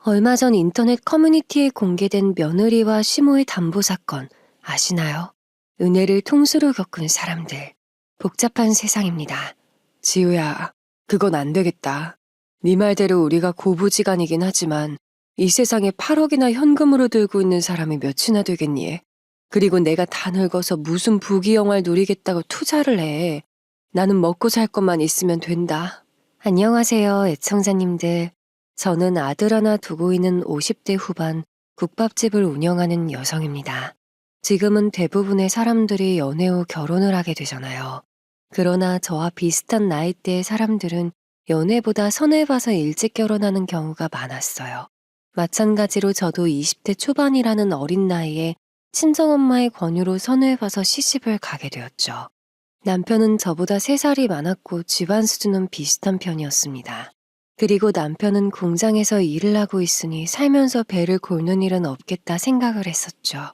얼마 전 인터넷 커뮤니티에 공개된 며느리와 시모의 담보 사건 아시나요? 은혜를 통수로 겪은 사람들. 복잡한 세상입니다. 지우야, 그건 안 되겠다. 네 말대로 우리가 고부지간이긴 하지만 이 세상에 8억이나 현금으로 들고 있는 사람이 몇이나 되겠니? 그리고 내가 다 늙어서 무슨 부귀영화를 누리겠다고 투자를 해. 나는 먹고 살 것만 있으면 된다. 안녕하세요, 애청자님들. 저는 아들 하나 두고 있는 50대 후반 국밥집을 운영하는 여성입니다. 지금은 대부분의 사람들이 연애 후 결혼을 하게 되잖아요. 그러나 저와 비슷한 나이대의 사람들은 연애보다 선을 봐서 일찍 결혼하는 경우가 많았어요. 마찬가지로 저도 20대 초반이라는 어린 나이에 친정엄마의 권유로 선을 봐서 시집을 가게 되었죠. 남편은 저보다 3살이 많았고 집안 수준은 비슷한 편이었습니다. 그리고 남편은 공장에서 일을 하고 있으니 살면서 배를 골는 일은 없겠다 생각을 했었죠.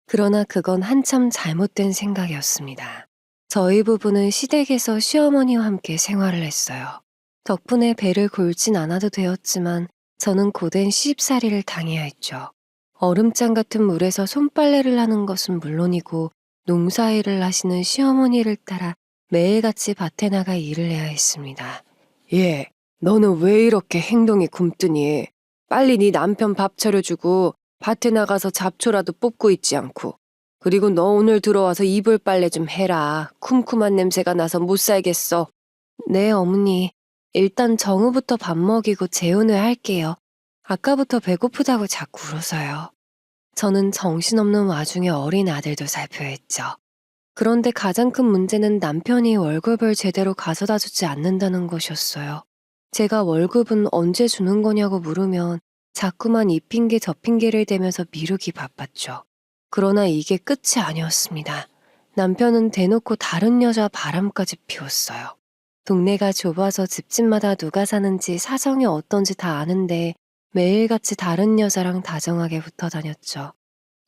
그러나 그건 한참 잘못된 생각이었습니다. 저희 부부는 시댁에서 시어머니와 함께 생활을 했어요. 덕분에 배를 골진 않아도 되었지만 저는 고된 시집살이를 당해야 했죠. 얼음장 같은 물에서 손빨래를 하는 것은 물론이고 농사일을 하시는 시어머니를 따라 매일같이 밭에 나가 일을 해야 했습니다. 예, 너는 왜 이렇게 행동이 굼뜨니? 빨리 네 남편 밥 차려주고 밭에 나가서 잡초라도 뽑고 있지 않고. 그리고 너 오늘 들어와서 이불 빨래 좀 해라. 쿰쿰한 냄새가 나서 못 살겠어. 네, 어머니. 일단 정우부터 밥 먹이고 재운을 할게요. 아까부터 배고프다고 자꾸 울어서요. 저는 정신없는 와중에 어린 아들도 살펴야 했죠. 그런데 가장 큰 문제는 남편이 월급을 제대로 가져다 주지 않는다는 것이었어요. 제가 월급은 언제 주는 거냐고 물으면 자꾸만 이 핑계 저 핑계를 대면서 미루기 바빴죠. 그러나 이게 끝이 아니었습니다. 남편은 대놓고 다른 여자 바람까지 피웠어요. 동네가 좁아서 집집마다 누가 사는지 사정이 어떤지 다 아는데 매일같이 다른 여자랑 다정하게 붙어 다녔죠.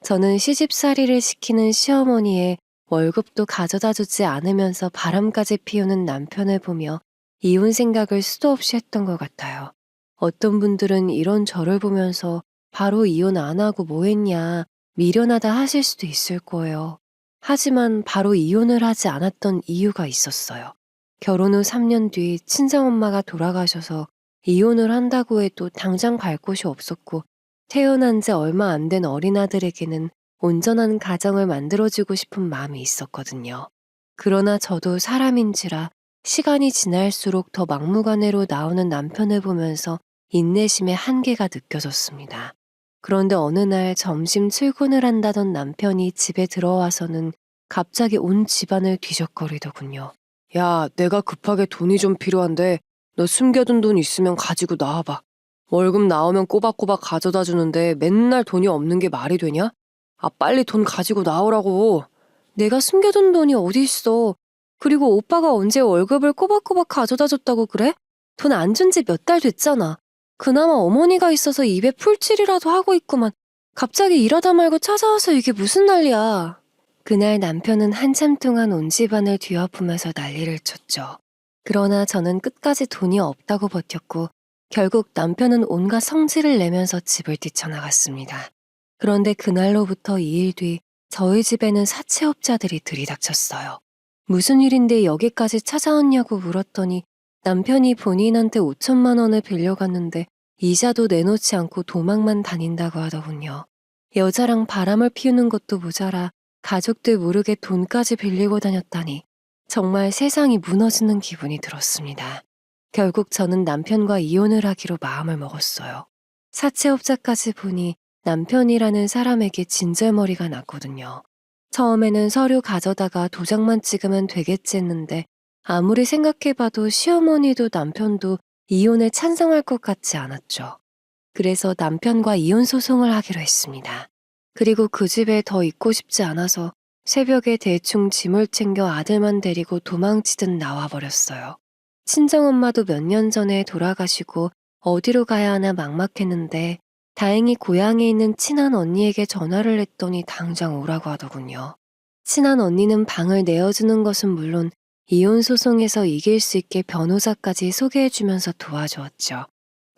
저는 시집살이를 시키는 시어머니의 월급도 가져다 주지 않으면서 바람까지 피우는 남편을 보며 이혼 생각을 수도 없이 했던 것 같아요. 어떤 분들은 이런 저를 보면서 바로 이혼 안 하고 뭐 했냐, 미련하다 하실 수도 있을 거예요. 하지만 바로 이혼을 하지 않았던 이유가 있었어요. 결혼 후 3년 뒤 친정엄마가 돌아가셔서 이혼을 한다고 해도 당장 갈 곳이 없었고 태어난 지 얼마 안 된 어린아들에게는 온전한 가정을 만들어주고 싶은 마음이 있었거든요. 그러나 저도 사람인지라 시간이 지날수록 더 막무가내로 나오는 남편을 보면서 인내심의 한계가 느껴졌습니다. 그런데 어느 날 점심 출근을 한다던 남편이 집에 들어와서는 갑자기 온 집안을 뒤적거리더군요. 야, 내가 급하게 돈이 좀 필요한데 너 숨겨둔 돈 있으면 가지고 나와봐. 월급 나오면 꼬박꼬박 가져다 주는데 맨날 돈이 없는 게 말이 되냐? 아, 빨리 돈 가지고 나오라고. 내가 숨겨둔 돈이 어디 있어. 그리고 오빠가 언제 월급을 꼬박꼬박 가져다 줬다고 그래? 돈 안 준 지 몇 달 됐잖아. 그나마 어머니가 있어서 입에 풀칠이라도 하고 있구만. 갑자기 일하다 말고 찾아와서 이게 무슨 난리야. 그날 남편은 한참 동안 온 집안을 뒤엎으면서 난리를 쳤죠. 그러나 저는 끝까지 돈이 없다고 버텼고 결국 남편은 온갖 성질을 내면서 집을 뛰쳐나갔습니다. 그런데 그날로부터 2일 뒤 저희 집에는 사채업자들이 들이닥쳤어요. 무슨 일인데 여기까지 찾아왔냐고 물었더니 남편이 본인한테 5천만 원을 빌려갔는데 이자도 내놓지 않고 도망만 다닌다고 하더군요. 여자랑 바람을 피우는 것도 모자라 가족들 모르게 돈까지 빌리고 다녔다니 정말 세상이 무너지는 기분이 들었습니다. 결국 저는 남편과 이혼을 하기로 마음을 먹었어요. 사채업자까지 보니 남편이라는 사람에게 진절머리가 났거든요. 처음에는 서류 가져다가 도장만 찍으면 되겠지 했는데 아무리 생각해봐도 시어머니도 남편도 이혼에 찬성할 것 같지 않았죠. 그래서 남편과 이혼 소송을 하기로 했습니다. 그리고 그 집에 더 있고 싶지 않아서 새벽에 대충 짐을 챙겨 아들만 데리고 도망치듯 나와버렸어요. 친정엄마도 몇 년 전에 돌아가시고 어디로 가야 하나 막막했는데 다행히 고향에 있는 친한 언니에게 전화를 했더니 당장 오라고 하더군요. 친한 언니는 방을 내어주는 것은 물론 이혼 소송에서 이길 수 있게 변호사까지 소개해주면서 도와주었죠.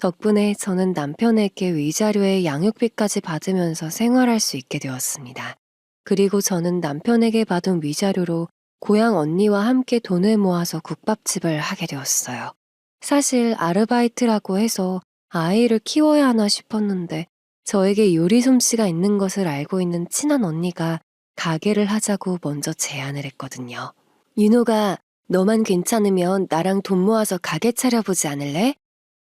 덕분에 저는 남편에게 위자료에 양육비까지 받으면서 생활할 수 있게 되었습니다. 그리고 저는 남편에게 받은 위자료로 고향 언니와 함께 돈을 모아서 국밥집을 하게 되었어요. 사실 아르바이트라고 해서 아이를 키워야 하나 싶었는데 저에게 요리 솜씨가 있는 것을 알고 있는 친한 언니가 가게를 하자고 먼저 제안을 했거든요. 윤호가 너만 괜찮으면 나랑 돈 모아서 가게 차려보지 않을래?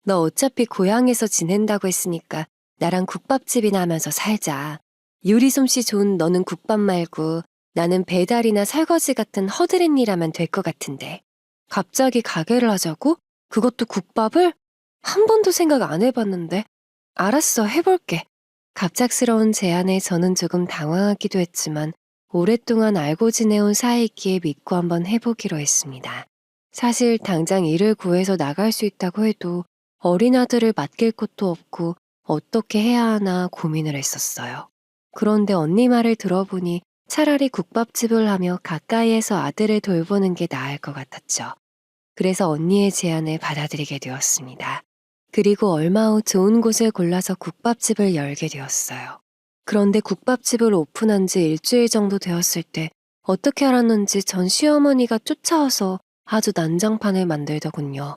너 어차피 고향에서 지낸다고 했으니까 나랑 국밥집이나 하면서 살자. 요리 솜씨 좋은 너는 국밥 말고 나는 배달이나 설거지 같은 허드렛 일하면 될 것 같은데. 갑자기 가게를 하자고? 그것도 국밥을? 한 번도 생각 안 해봤는데. 알았어, 해볼게. 갑작스러운 제안에 저는 조금 당황하기도 했지만 오랫동안 알고 지내온 사이기에 믿고 한번 해보기로 했습니다. 사실 당장 일을 구해서 나갈 수 있다고 해도 어린 아들을 맡길 곳도 없고 어떻게 해야 하나 고민을 했었어요. 그런데 언니 말을 들어보니 차라리 국밥집을 하며 가까이에서 아들을 돌보는 게 나을 것 같았죠. 그래서 언니의 제안을 받아들이게 되었습니다. 그리고 얼마 후 좋은 곳을 골라서 국밥집을 열게 되었어요. 그런데 국밥집을 오픈한 지 일주일 정도 되었을 때 어떻게 알았는지 전 시어머니가 쫓아와서 아주 난장판을 만들더군요.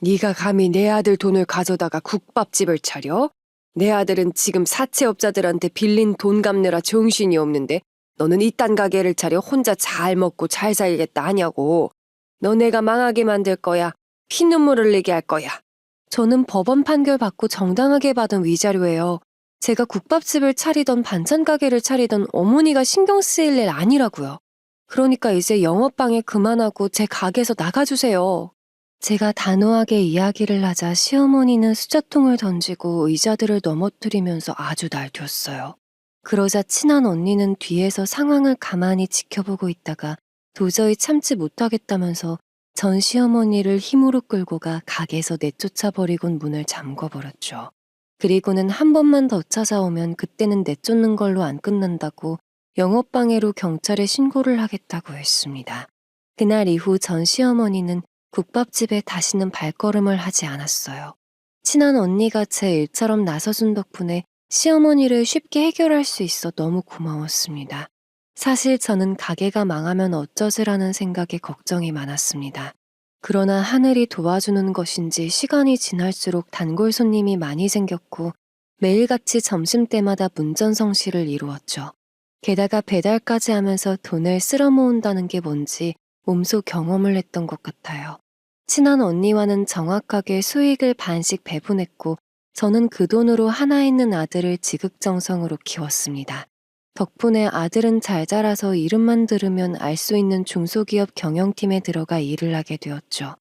네가 감히 내 아들 돈을 가져다가 국밥집을 차려? 내 아들은 지금 사채업자들한테 빌린 돈 갚느라 정신이 없는데 너는 이딴 가게를 차려 혼자 잘 먹고 잘 살겠다 하냐고. 너네가 망하게 만들 거야. 피눈물 흘리게 할 거야. 저는 법원 판결 받고 정당하게 받은 위자료예요. 제가 국밥집을 차리던 반찬 가게를 차리던 어머니가 신경 쓰일 일 아니라고요. 그러니까 이제 영업방해 그만하고 제 가게에서 나가주세요. 제가 단호하게 이야기를 하자 시어머니는 수저통을 던지고 의자들을 넘어뜨리면서 아주 날뛰었어요. 그러자 친한 언니는 뒤에서 상황을 가만히 지켜보고 있다가 도저히 참지 못하겠다면서 전 시어머니를 힘으로 끌고 가 가게에서 내쫓아버리곤 문을 잠궈버렸죠. 그리고는 한 번만 더 찾아오면 그때는 내쫓는 걸로 안 끝난다고 영업방해로 경찰에 신고를 하겠다고 했습니다. 그날 이후 전 시어머니는 국밥집에 다시는 발걸음을 하지 않았어요. 친한 언니가 제 일처럼 나서준 덕분에 시어머니를 쉽게 해결할 수 있어 너무 고마웠습니다. 사실 저는 가게가 망하면 어쩌지라는 생각에 걱정이 많았습니다. 그러나 하늘이 도와주는 것인지 시간이 지날수록 단골 손님이 많이 생겼고 매일같이 점심때마다 문전성시를 이루었죠. 게다가 배달까지 하면서 돈을 쓸어 모은다는 게 뭔지 몸소 경험을 했던 것 같아요. 친한 언니와는 정확하게 수익을 반씩 배분했고 저는 그 돈으로 하나 있는 아들을 지극정성으로 키웠습니다. 덕분에 아들은 잘 자라서 이름만 들으면 알 수 있는 중소기업 경영팀에 들어가 일을 하게 되었죠.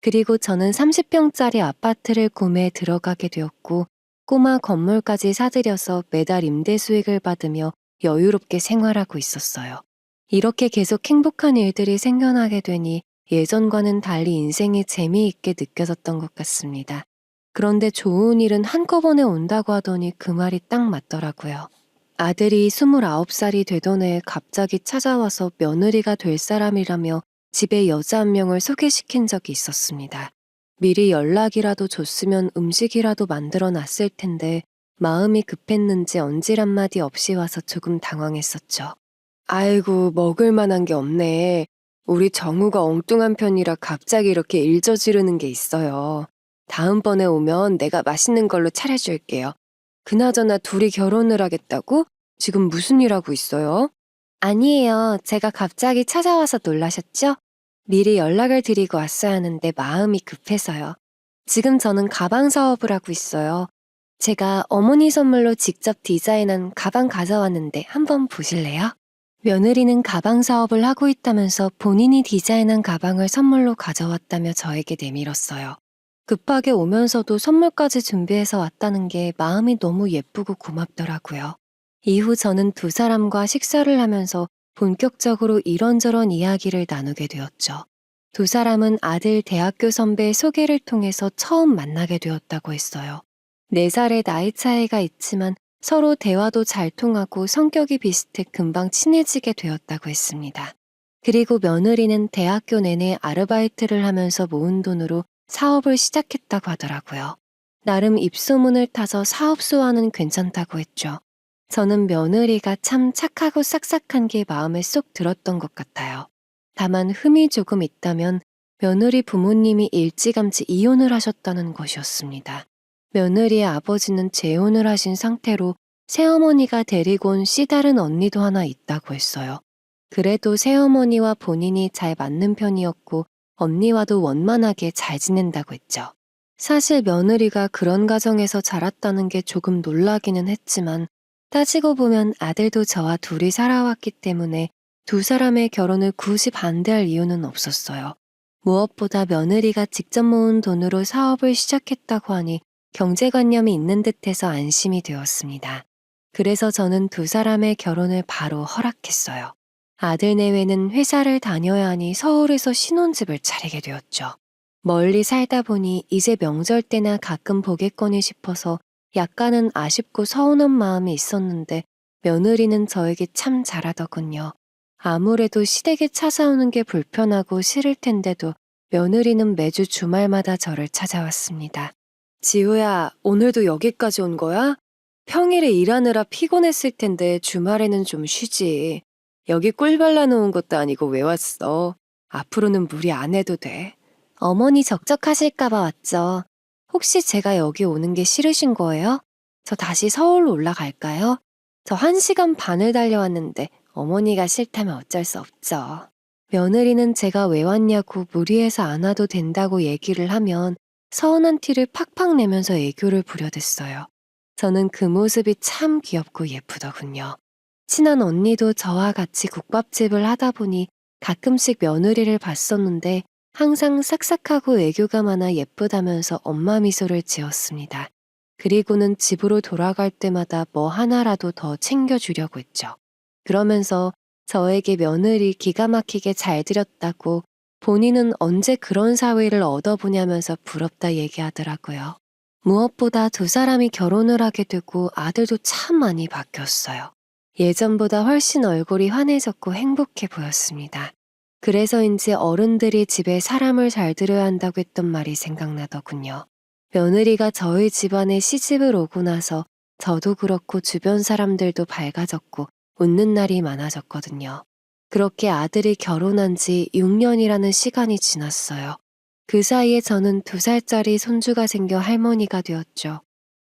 그리고 저는 30평짜리 아파트를 구매해 들어가게 되었고 꼬마 건물까지 사들여서 매달 임대 수익을 받으며 여유롭게 생활하고 있었어요. 이렇게 계속 행복한 일들이 생겨나게 되니 예전과는 달리 인생이 재미있게 느껴졌던 것 같습니다. 그런데 좋은 일은 한꺼번에 온다고 하더니 그 말이 딱 맞더라고요. 아들이 29살이 되던 해에 갑자기 찾아와서 며느리가 될 사람이라며 집에 여자 한 명을 소개시킨 적이 있었습니다. 미리 연락이라도 줬으면 음식이라도 만들어 놨을 텐데 마음이 급했는지 언질 한마디 없이 와서 조금 당황했었죠. 아이고, 먹을 만한 게 없네. 우리 정우가 엉뚱한 편이라 갑자기 이렇게 일 저지르는 게 있어요. 다음번에 오면 내가 맛있는 걸로 차려줄게요. 그나저나 둘이 결혼을 하겠다고? 지금 무슨 일 하고 있어요? 아니에요. 제가 갑자기 찾아와서 놀라셨죠? 미리 연락을 드리고 왔어야 하는데 마음이 급해서요. 지금 저는 가방 사업을 하고 있어요. 제가 어머니 선물로 직접 디자인한 가방 가져왔는데 한번 보실래요? 며느리는 가방 사업을 하고 있다면서 본인이 디자인한 가방을 선물로 가져왔다며 저에게 내밀었어요. 급하게 오면서도 선물까지 준비해서 왔다는 게 마음이 너무 예쁘고 고맙더라고요. 이후 저는 두 사람과 식사를 하면서 본격적으로 이런저런 이야기를 나누게 되었죠. 두 사람은 아들 대학교 선배 소개를 통해서 처음 만나게 되었다고 했어요. 4살의 나이 차이가 있지만 서로 대화도 잘 통하고 성격이 비슷해 금방 친해지게 되었다고 했습니다. 그리고 며느리는 대학교 내내 아르바이트를 하면서 모은 돈으로 사업을 시작했다고 하더라고요. 나름 입소문을 타서 사업소와는 괜찮다고 했죠. 저는 며느리가 참 착하고 싹싹한 게 마음에 쏙 들었던 것 같아요. 다만 흠이 조금 있다면 며느리 부모님이 일찌감치 이혼을 하셨다는 것이었습니다. 며느리의 아버지는 재혼을 하신 상태로 새어머니가 데리고 온 씨다른 언니도 하나 있다고 했어요. 그래도 새어머니와 본인이 잘 맞는 편이었고 언니와도 원만하게 잘 지낸다고 했죠. 사실 며느리가 그런 가정에서 자랐다는 게 조금 놀라기는 했지만 따지고 보면 아들도 저와 둘이 살아왔기 때문에 두 사람의 결혼을 굳이 반대할 이유는 없었어요. 무엇보다 며느리가 직접 모은 돈으로 사업을 시작했다고 하니 경제관념이 있는 듯해서 안심이 되었습니다. 그래서 저는 두 사람의 결혼을 바로 허락했어요. 아들 내외는 회사를 다녀야 하니 서울에서 신혼집을 차리게 되었죠. 멀리 살다 보니 이제 명절 때나 가끔 보겠거니 싶어서 약간은 아쉽고 서운한 마음이 있었는데 며느리는 저에게 참 잘하더군요. 아무래도 시댁에 찾아오는 게 불편하고 싫을 텐데도 며느리는 매주 주말마다 저를 찾아왔습니다. 지호야, 오늘도 여기까지 온 거야? 평일에 일하느라 피곤했을 텐데 주말에는 좀 쉬지. 여기 꿀 발라놓은 것도 아니고 왜 왔어? 앞으로는 무리 안 해도 돼. 어머니 적적하실까봐 왔죠. 혹시 제가 여기 오는 게 싫으신 거예요? 저 다시 서울로 올라갈까요? 저 1시간 반을 달려왔는데 어머니가 싫다면 어쩔 수 없죠. 며느리는 제가 왜 왔냐고 무리해서 안 와도 된다고 얘기를 하면 서운한 티를 팍팍 내면서 애교를 부려댔어요. 저는 그 모습이 참 귀엽고 예쁘더군요. 친한 언니도 저와 같이 국밥집을 하다 보니 가끔씩 며느리를 봤었는데 항상 싹싹하고 애교가 많아 예쁘다면서 엄마 미소를 지었습니다. 그리고는 집으로 돌아갈 때마다 뭐 하나라도 더 챙겨주려고 했죠. 그러면서 저에게 며느리 기가 막히게 잘 들였다고 본인은 언제 그런 사위를 얻어보냐면서 부럽다 얘기하더라고요. 무엇보다 두 사람이 결혼을 하게 되고 아들도 참 많이 바뀌었어요. 예전보다 훨씬 얼굴이 환해졌고 행복해 보였습니다. 그래서인지 어른들이 집에 사람을 잘 들여야 한다고 했던 말이 생각나더군요. 며느리가 저희 집안에 시집을 오고 나서 저도 그렇고 주변 사람들도 밝아졌고 웃는 날이 많아졌거든요. 그렇게 아들이 결혼한 지 6년이라는 시간이 지났어요. 그 사이에 저는 2살짜리 손주가 생겨 할머니가 되었죠.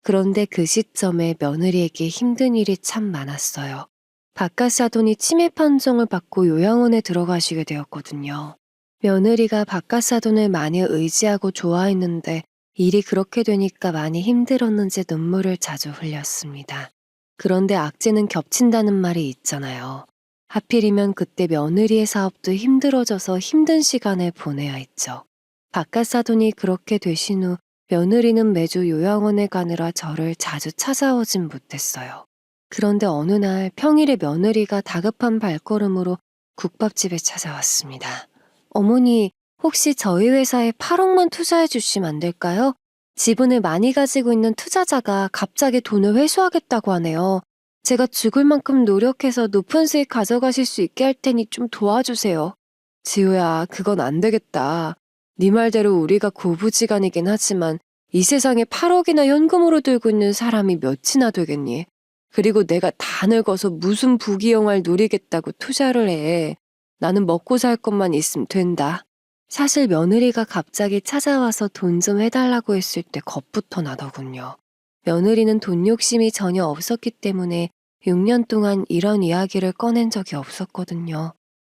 그런데 그 시점에 며느리에게 힘든 일이 참 많았어요. 바깥 사돈이 치매 판정을 받고 요양원에 들어가시게 되었거든요. 며느리가 바깥 사돈을 많이 의지하고 좋아했는데 일이 그렇게 되니까 많이 힘들었는지 눈물을 자주 흘렸습니다. 그런데 악재는 겹친다는 말이 있잖아요. 하필이면 그때 며느리의 사업도 힘들어져서 힘든 시간을 보내야 했죠. 바깥 사돈이 그렇게 되신 후 며느리는 매주 요양원에 가느라 저를 자주 찾아오진 못했어요. 그런데 어느 날 평일에 며느리가 다급한 발걸음으로 국밥집에 찾아왔습니다. 어머니, 혹시 저희 회사에 8억만 투자해 주시면 안 될까요? 지분을 많이 가지고 있는 투자자가 갑자기 돈을 회수하겠다고 하네요. 제가 죽을 만큼 노력해서 높은 수익 가져가실 수 있게 할 테니 좀 도와주세요. 지우야, 그건 안 되겠다. 네 말대로 우리가 고부지간이긴 하지만 이 세상에 8억이나 현금으로 들고 있는 사람이 몇이나 되겠니? 그리고 내가 다 늙어서 무슨 부귀영화를 누리겠다고 투자를 해. 나는 먹고 살 것만 있으면 된다. 사실 며느리가 갑자기 찾아와서 돈 좀 해달라고 했을 때 겁부터 나더군요. 며느리는 돈 욕심이 전혀 없었기 때문에 6년 동안 이런 이야기를 꺼낸 적이 없었거든요.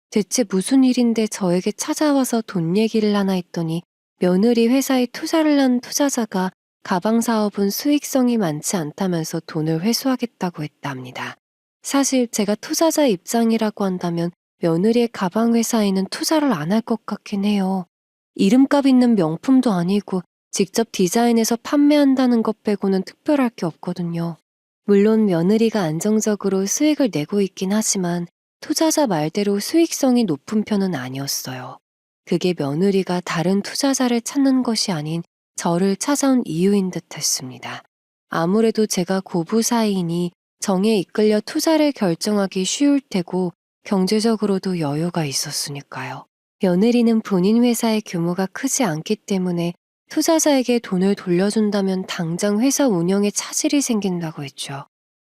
대체 무슨 일인데 저에게 찾아와서 돈 얘기를 하나 했더니 며느리 회사에 투자를 한 투자자가 가방 사업은 수익성이 많지 않다면서 돈을 회수하겠다고 했답니다. 사실 제가 투자자 입장이라고 한다면 며느리의 가방 회사에는 투자를 안 할 것 같긴 해요. 이름값 있는 명품도 아니고 직접 디자인해서 판매한다는 것 빼고는 특별할 게 없거든요. 물론 며느리가 안정적으로 수익을 내고 있긴 하지만 투자자 말대로 수익성이 높은 편은 아니었어요. 그게 며느리가 다른 투자자를 찾는 것이 아닌 저를 찾아온 이유인 듯 했습니다. 아무래도 제가 고부사이니 정에 이끌려 투자를 결정하기 쉬울 테고 경제적으로도 여유가 있었으니까요. 며느리는 본인 회사의 규모가 크지 않기 때문에 투자자에게 돈을 돌려준다면 당장 회사 운영에 차질이 생긴다고 했죠.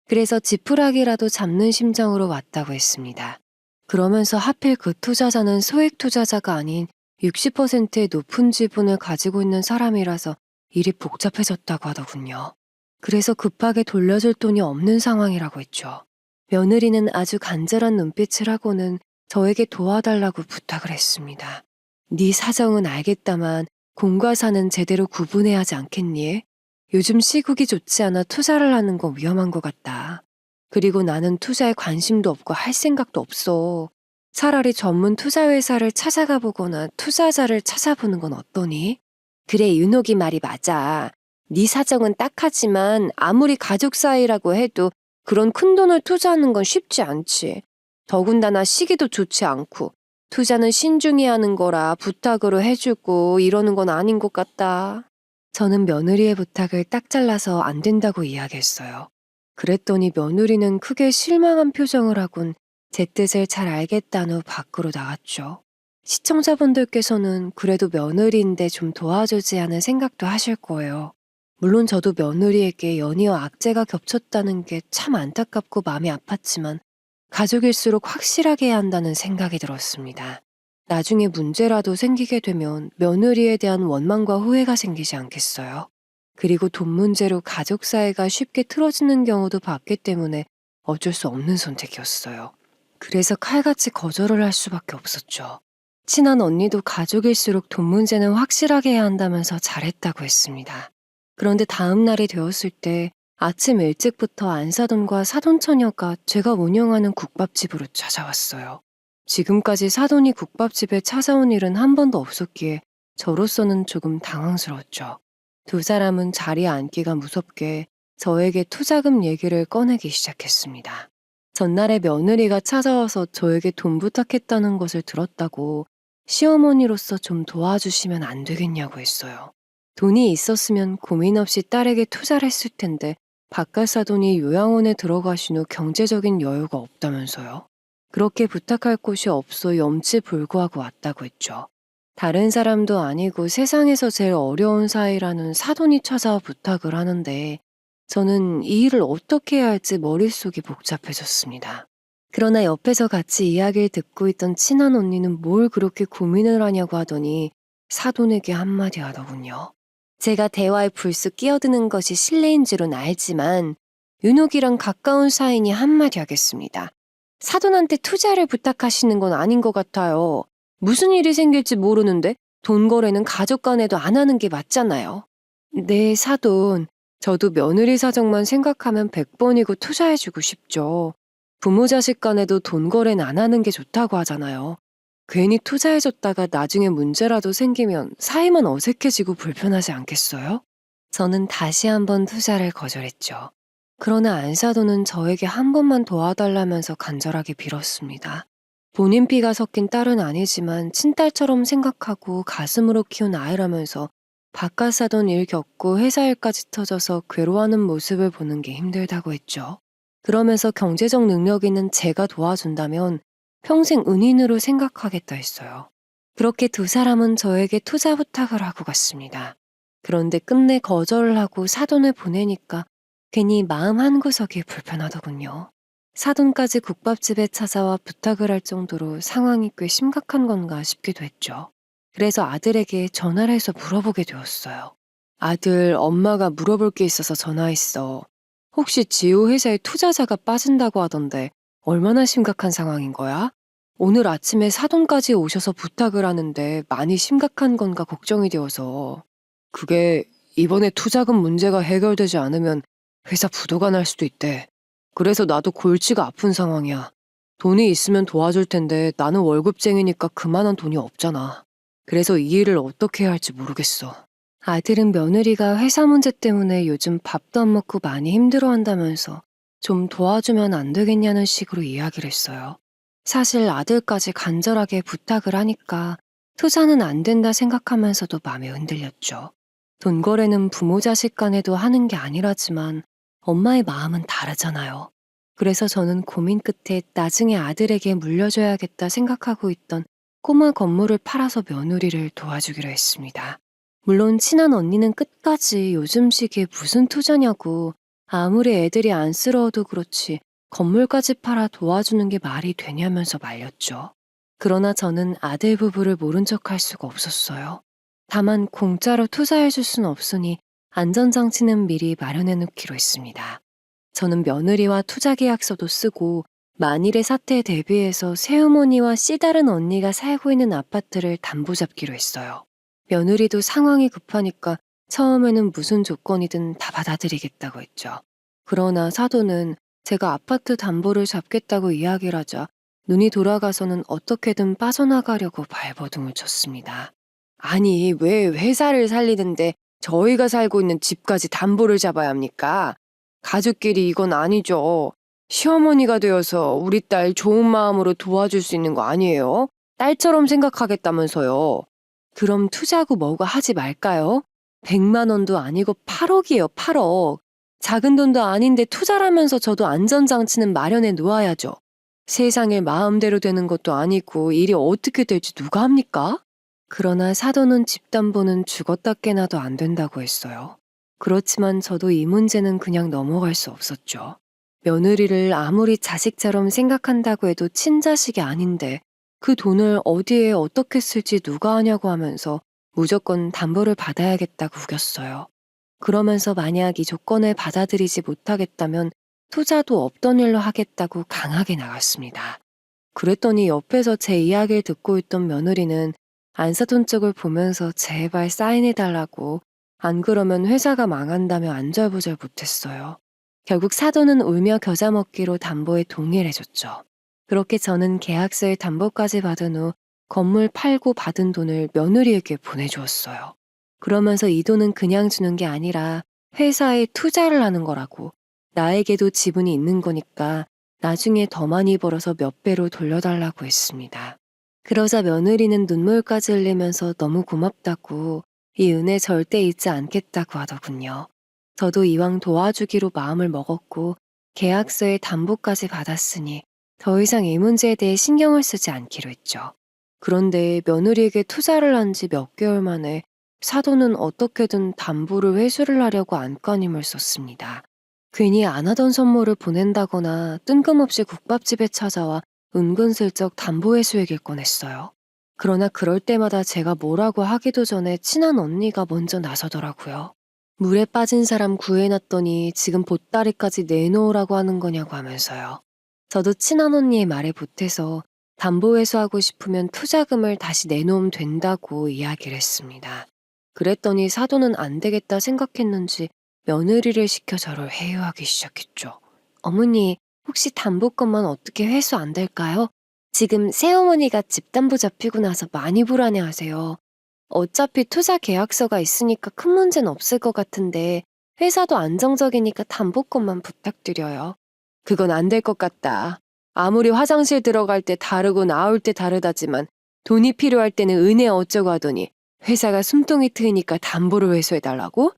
그래서 지푸라기라도 잡는 심정으로 왔다고 했습니다. 그러면서 하필 그 투자자는 소액 투자자가 아닌 60%의 높은 지분을 가지고 있는 사람이라서 일이 복잡해졌다고 하더군요. 그래서 급하게 돌려줄 돈이 없는 상황이라고 했죠. 며느리는 아주 간절한 눈빛을 하고는 저에게 도와달라고 부탁을 했습니다. 네 사정은 알겠다만 공과 사는 제대로 구분해야 하지 않겠니? 요즘 시국이 좋지 않아 투자를 하는 거 위험한 것 같다. 그리고 나는 투자에 관심도 없고 할 생각도 없어. 차라리 전문 투자회사를 찾아가 보거나 투자자를 찾아보는 건 어떠니? 그래, 윤옥이 말이 맞아. 네 사정은 딱하지만 아무리 가족 사이라고 해도 그런 큰 돈을 투자하는 건 쉽지 않지. 더군다나 시기도 좋지 않고 투자는 신중히 하는 거라 부탁으로 해주고 이러는 건 아닌 것 같다. 저는 며느리의 부탁을 딱 잘라서 안 된다고 이야기했어요. 그랬더니 며느리는 크게 실망한 표정을 하곤 제 뜻을 잘 알겠다는 후 밖으로 나갔죠. 시청자분들께서는 그래도 며느리인데 좀 도와주지 하는 생각도 하실 거예요. 물론 저도 며느리에게 연이어 악재가 겹쳤다는 게 참 안타깝고 마음이 아팠지만 가족일수록 확실하게 해야 한다는 생각이 들었습니다. 나중에 문제라도 생기게 되면 며느리에 대한 원망과 후회가 생기지 않겠어요? 그리고 돈 문제로 가족 사이가 쉽게 틀어지는 경우도 봤기 때문에 어쩔 수 없는 선택이었어요. 그래서 칼같이 거절을 할 수밖에 없었죠. 친한 언니도 가족일수록 돈 문제는 확실하게 해야 한다면서 잘했다고 했습니다. 그런데 다음 날이 되었을 때 아침 일찍부터 안사돈과 사돈처녀가 제가 운영하는 국밥집으로 찾아왔어요. 지금까지 사돈이 국밥집에 찾아온 일은 한 번도 없었기에 저로서는 조금 당황스러웠죠. 두 사람은 자리에 앉기가 무섭게 저에게 투자금 얘기를 꺼내기 시작했습니다. 전날에 며느리가 찾아와서 저에게 돈 부탁했다는 것을 들었다고 시어머니로서 좀 도와주시면 안 되겠냐고 했어요. 돈이 있었으면 고민 없이 딸에게 투자를 했을 텐데 바깥 사돈이 요양원에 들어가신 후 경제적인 여유가 없다면서요. 그렇게 부탁할 곳이 없어 염치불구하고 왔다고 했죠. 다른 사람도 아니고 세상에서 제일 어려운 사이라는 사돈이 찾아와 부탁을 하는데 저는 이 일을 어떻게 해야 할지 머릿속이 복잡해졌습니다. 그러나 옆에서 같이 이야기를 듣고 있던 친한 언니는 뭘 그렇게 고민을 하냐고 하더니 사돈에게 한마디 하더군요. 제가 대화에 불쑥 끼어드는 것이 실례인 줄은 알지만 윤옥이랑 가까운 사이니 한마디 하겠습니다. 사돈한테 투자를 부탁하시는 건 아닌 것 같아요. 무슨 일이 생길지 모르는데 돈 거래는 가족 간에도 안 하는 게 맞잖아요. 네, 사돈. 저도 며느리 사정만 생각하면 100번이고 투자해주고 싶죠. 부모 자식 간에도 돈 거래는 안 하는 게 좋다고 하잖아요. 괜히 투자해줬다가 나중에 문제라도 생기면 사이만 어색해지고 불편하지 않겠어요? 저는 다시 한번 투자를 거절했죠. 그러나 안사돈은 저에게 한 번만 도와달라면서 간절하게 빌었습니다. 본인 피가 섞인 딸은 아니지만 친딸처럼 생각하고 가슴으로 키운 아이라면서 바깥 사돈 일 겪고 회사 일까지 터져서 괴로워하는 모습을 보는 게 힘들다고 했죠. 그러면서 경제적 능력 있는 제가 도와준다면 평생 은인으로 생각하겠다 했어요. 그렇게 두 사람은 저에게 투자 부탁을 하고 갔습니다. 그런데 끝내 거절을 하고 사돈을 보내니까 괜히 마음 한구석이 불편하더군요. 사돈까지 국밥집에 찾아와 부탁을 할 정도로 상황이 꽤 심각한 건가 싶기도 했죠. 그래서 아들에게 전화를 해서 물어보게 되었어요. 아들, 엄마가 물어볼 게 있어서 전화했어. 혹시 지호 회사에 투자자가 빠진다고 하던데 얼마나 심각한 상황인 거야? 오늘 아침에 사돈까지 오셔서 부탁을 하는데 많이 심각한 건가 걱정이 되어서. 그게 이번에 투자금 문제가 해결되지 않으면 회사 부도가 날 수도 있대. 그래서 나도 골치가 아픈 상황이야. 돈이 있으면 도와줄 텐데 나는 월급쟁이니까 그만한 돈이 없잖아. 그래서 이 일을 어떻게 해야 할지 모르겠어. 아들은 며느리가 회사 문제 때문에 요즘 밥도 안 먹고 많이 힘들어한다면서 좀 도와주면 안 되겠냐는 식으로 이야기를 했어요. 사실 아들까지 간절하게 부탁을 하니까 투자는 안 된다 생각하면서도 마음이 흔들렸죠. 돈 거래는 부모 자식 간에도 하는 게 아니라지만 엄마의 마음은 다르잖아요. 그래서 저는 고민 끝에 나중에 아들에게 물려줘야겠다 생각하고 있던 꼬마 건물을 팔아서 며느리를 도와주기로 했습니다. 물론 친한 언니는 끝까지 요즘 시기에 무슨 투자냐고 아무리 애들이 안쓰러워도 그렇지 건물까지 팔아 도와주는 게 말이 되냐면서 말렸죠. 그러나 저는 아들 부부를 모른 척할 수가 없었어요. 다만 공짜로 투자해줄 순 없으니 안전장치는 미리 마련해 놓기로 했습니다. 저는 며느리와 투자 계약서도 쓰고 만일의 사태에 대비해서 새어머니와 씨다른 언니가 살고 있는 아파트를 담보 잡기로 했어요. 며느리도 상황이 급하니까 처음에는 무슨 조건이든 다 받아들이겠다고 했죠. 그러나 사도는 제가 아파트 담보를 잡겠다고 이야기를 하자 눈이 돌아가서는 어떻게든 빠져나가려고 발버둥을 쳤습니다. 아니, 왜 회사를 살리는데 저희가 살고 있는 집까지 담보를 잡아야 합니까? 가족끼리 이건 아니죠. 시어머니가 되어서 우리 딸 좋은 마음으로 도와줄 수 있는 거 아니에요? 딸처럼 생각하겠다면서요. 그럼 투자고 뭐고 하지 말까요? 100만 원도 아니고 8억이에요, 8억. 작은 돈도 아닌데 투자라면서 저도 안전장치는 마련해 놓아야죠. 세상에 마음대로 되는 것도 아니고 일이 어떻게 될지 누가 합니까? 그러나 사도는 집담보는 죽었다 깨나도 안 된다고 했어요. 그렇지만 저도 이 문제는 그냥 넘어갈 수 없었죠. 며느리를 아무리 자식처럼 생각한다고 해도 친자식이 아닌데 그 돈을 어디에 어떻게 쓸지 누가 아냐고 하면서 무조건 담보를 받아야겠다고 우겼어요. 그러면서 만약 이 조건을 받아들이지 못하겠다면 투자도 없던 일로 하겠다고 강하게 나갔습니다. 그랬더니 옆에서 제 이야기를 듣고 있던 며느리는 안사돈 쪽을 보면서 제발 사인해달라고 안 그러면 회사가 망한다며 안절부절 못했어요. 결국 사돈은 울며 겨자 먹기로 담보에 동의를 해줬죠. 그렇게 저는 계약서에 담보까지 받은 후 건물 팔고 받은 돈을 며느리에게 보내주었어요. 그러면서 이 돈은 그냥 주는 게 아니라 회사에 투자를 하는 거라고 나에게도 지분이 있는 거니까 나중에 더 많이 벌어서 몇 배로 돌려달라고 했습니다. 그러자 며느리는 눈물까지 흘리면서 너무 고맙다고 이 은혜 절대 잊지 않겠다고 하더군요. 저도 이왕 도와주기로 마음을 먹었고 계약서에 담보까지 받았으니 더 이상 이 문제에 대해 신경을 쓰지 않기로 했죠. 그런데 며느리에게 투자를 한 지 몇 개월 만에 사도는 어떻게든 담보를 회수를 하려고 안간힘을 썼습니다. 괜히 안 하던 선물을 보낸다거나 뜬금없이 국밥집에 찾아와 은근슬쩍 담보 회수 얘기를 꺼냈어요. 그러나 그럴 때마다 제가 뭐라고 하기도 전에 친한 언니가 먼저 나서더라고요. 물에 빠진 사람 구해놨더니 지금 보따리까지 내놓으라고 하는 거냐고 하면서요. 저도 친한 언니의 말에 보태서 담보 회수하고 싶으면 투자금을 다시 내놓으면 된다고 이야기를 했습니다. 그랬더니 사도는 안 되겠다 생각했는지 며느리를 시켜 저를 회유하기 시작했죠. 어머니, 혹시 담보건만 어떻게 회수 안 될까요? 지금 새어머니가 집담보 잡히고 나서 많이 불안해하세요. 어차피 투자 계약서가 있으니까 큰 문제는 없을 것 같은데 회사도 안정적이니까 담보건만 부탁드려요. 그건 안 될 것 같다. 아무리 화장실 들어갈 때 다르고 나올 때 다르다지만 돈이 필요할 때는 은혜 어쩌고 하더니 회사가 숨통이 트이니까 담보를 회수해달라고?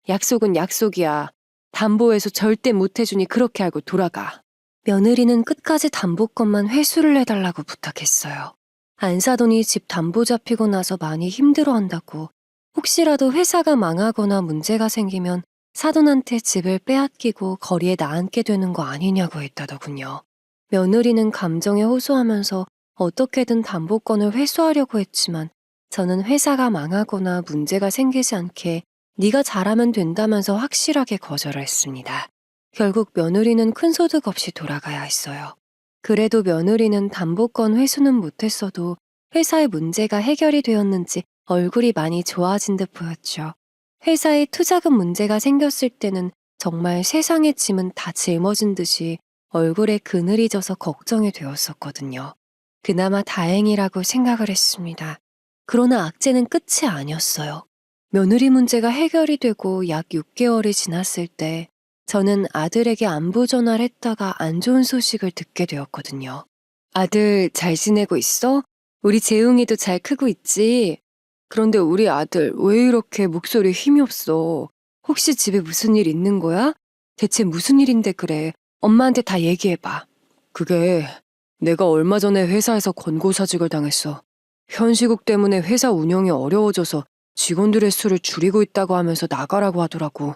약속은 약속이야. 담보 회수 절대 못 해주니 그렇게 알고 돌아가. 며느리는 끝까지 담보건만 회수를 해달라고 부탁했어요. 안 사더니 집 담보 잡히고 나서 많이 힘들어한다고 혹시라도 회사가 망하거나 문제가 생기면 사돈한테 집을 빼앗기고 거리에 나앉게 되는 거 아니냐고 했다더군요. 며느리는 감정에 호소하면서 어떻게든 담보건을 회수하려고 했지만 저는 회사가 망하거나 문제가 생기지 않게 네가 잘하면 된다면서 확실하게 거절을 했습니다. 결국 며느리는 큰 소득 없이 돌아가야 했어요. 그래도 며느리는 담보건 회수는 못했어도 회사의 문제가 해결이 되었는지 얼굴이 많이 좋아진 듯 보였죠. 회사에 투자금 문제가 생겼을 때는 정말 세상의 짐은 다 짊어진 듯이 얼굴에 그늘이 져서 걱정이 되었었거든요. 그나마 다행이라고 생각을 했습니다. 그러나 악재는 끝이 아니었어요. 며느리 문제가 해결이 되고 약 6개월이 지났을 때 저는 아들에게 안부 전화를 했다가 안 좋은 소식을 듣게 되었거든요. 아들 잘 지내고 있어? 우리 재웅이도 잘 크고 있지? 그런데 우리 아들 왜 이렇게 목소리에 힘이 없어? 혹시 집에 무슨 일 있는 거야? 대체 무슨 일인데 그래? 엄마한테 다 얘기해봐. 그게 내가 얼마 전에 회사에서 권고사직을 당했어. 현시국 때문에 회사 운영이 어려워져서 직원들의 수를 줄이고 있다고 하면서 나가라고 하더라고.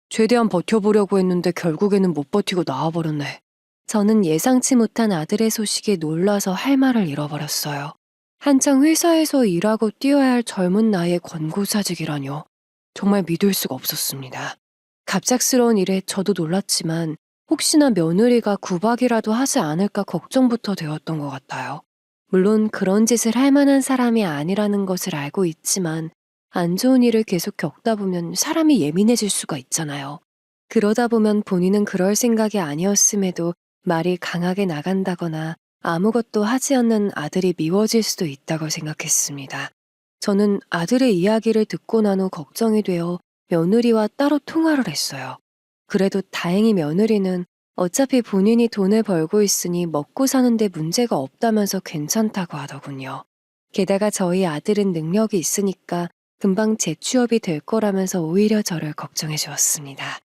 최대한 버텨보려고 했는데 결국에는 못 버티고 나와버렸네. 저는 예상치 못한 아들의 소식에 놀라서 할 말을 잃어버렸어요. 한창 회사에서 일하고 뛰어야 할 젊은 나이에 권고사직이라뇨. 정말 믿을 수가 없었습니다. 갑작스러운 일에 저도 놀랐지만 혹시나 며느리가 구박이라도 하지 않을까 걱정부터 되었던 것 같아요. 물론 그런 짓을 할 만한 사람이 아니라는 것을 알고 있지만 안 좋은 일을 계속 겪다 보면 사람이 예민해질 수가 있잖아요. 그러다 보면 본인은 그럴 생각이 아니었음에도 말이 강하게 나간다거나 아무것도 하지 않는 아들이 미워질 수도 있다고 생각했습니다. 저는 아들의 이야기를 듣고 난 후 걱정이 되어 며느리와 따로 통화를 했어요. 그래도 다행히 며느리는 어차피 본인이 돈을 벌고 있으니 먹고 사는데 문제가 없다면서 괜찮다고 하더군요. 게다가 저희 아들은 능력이 있으니까 금방 재취업이 될 거라면서 오히려 저를 걱정해 주었습니다.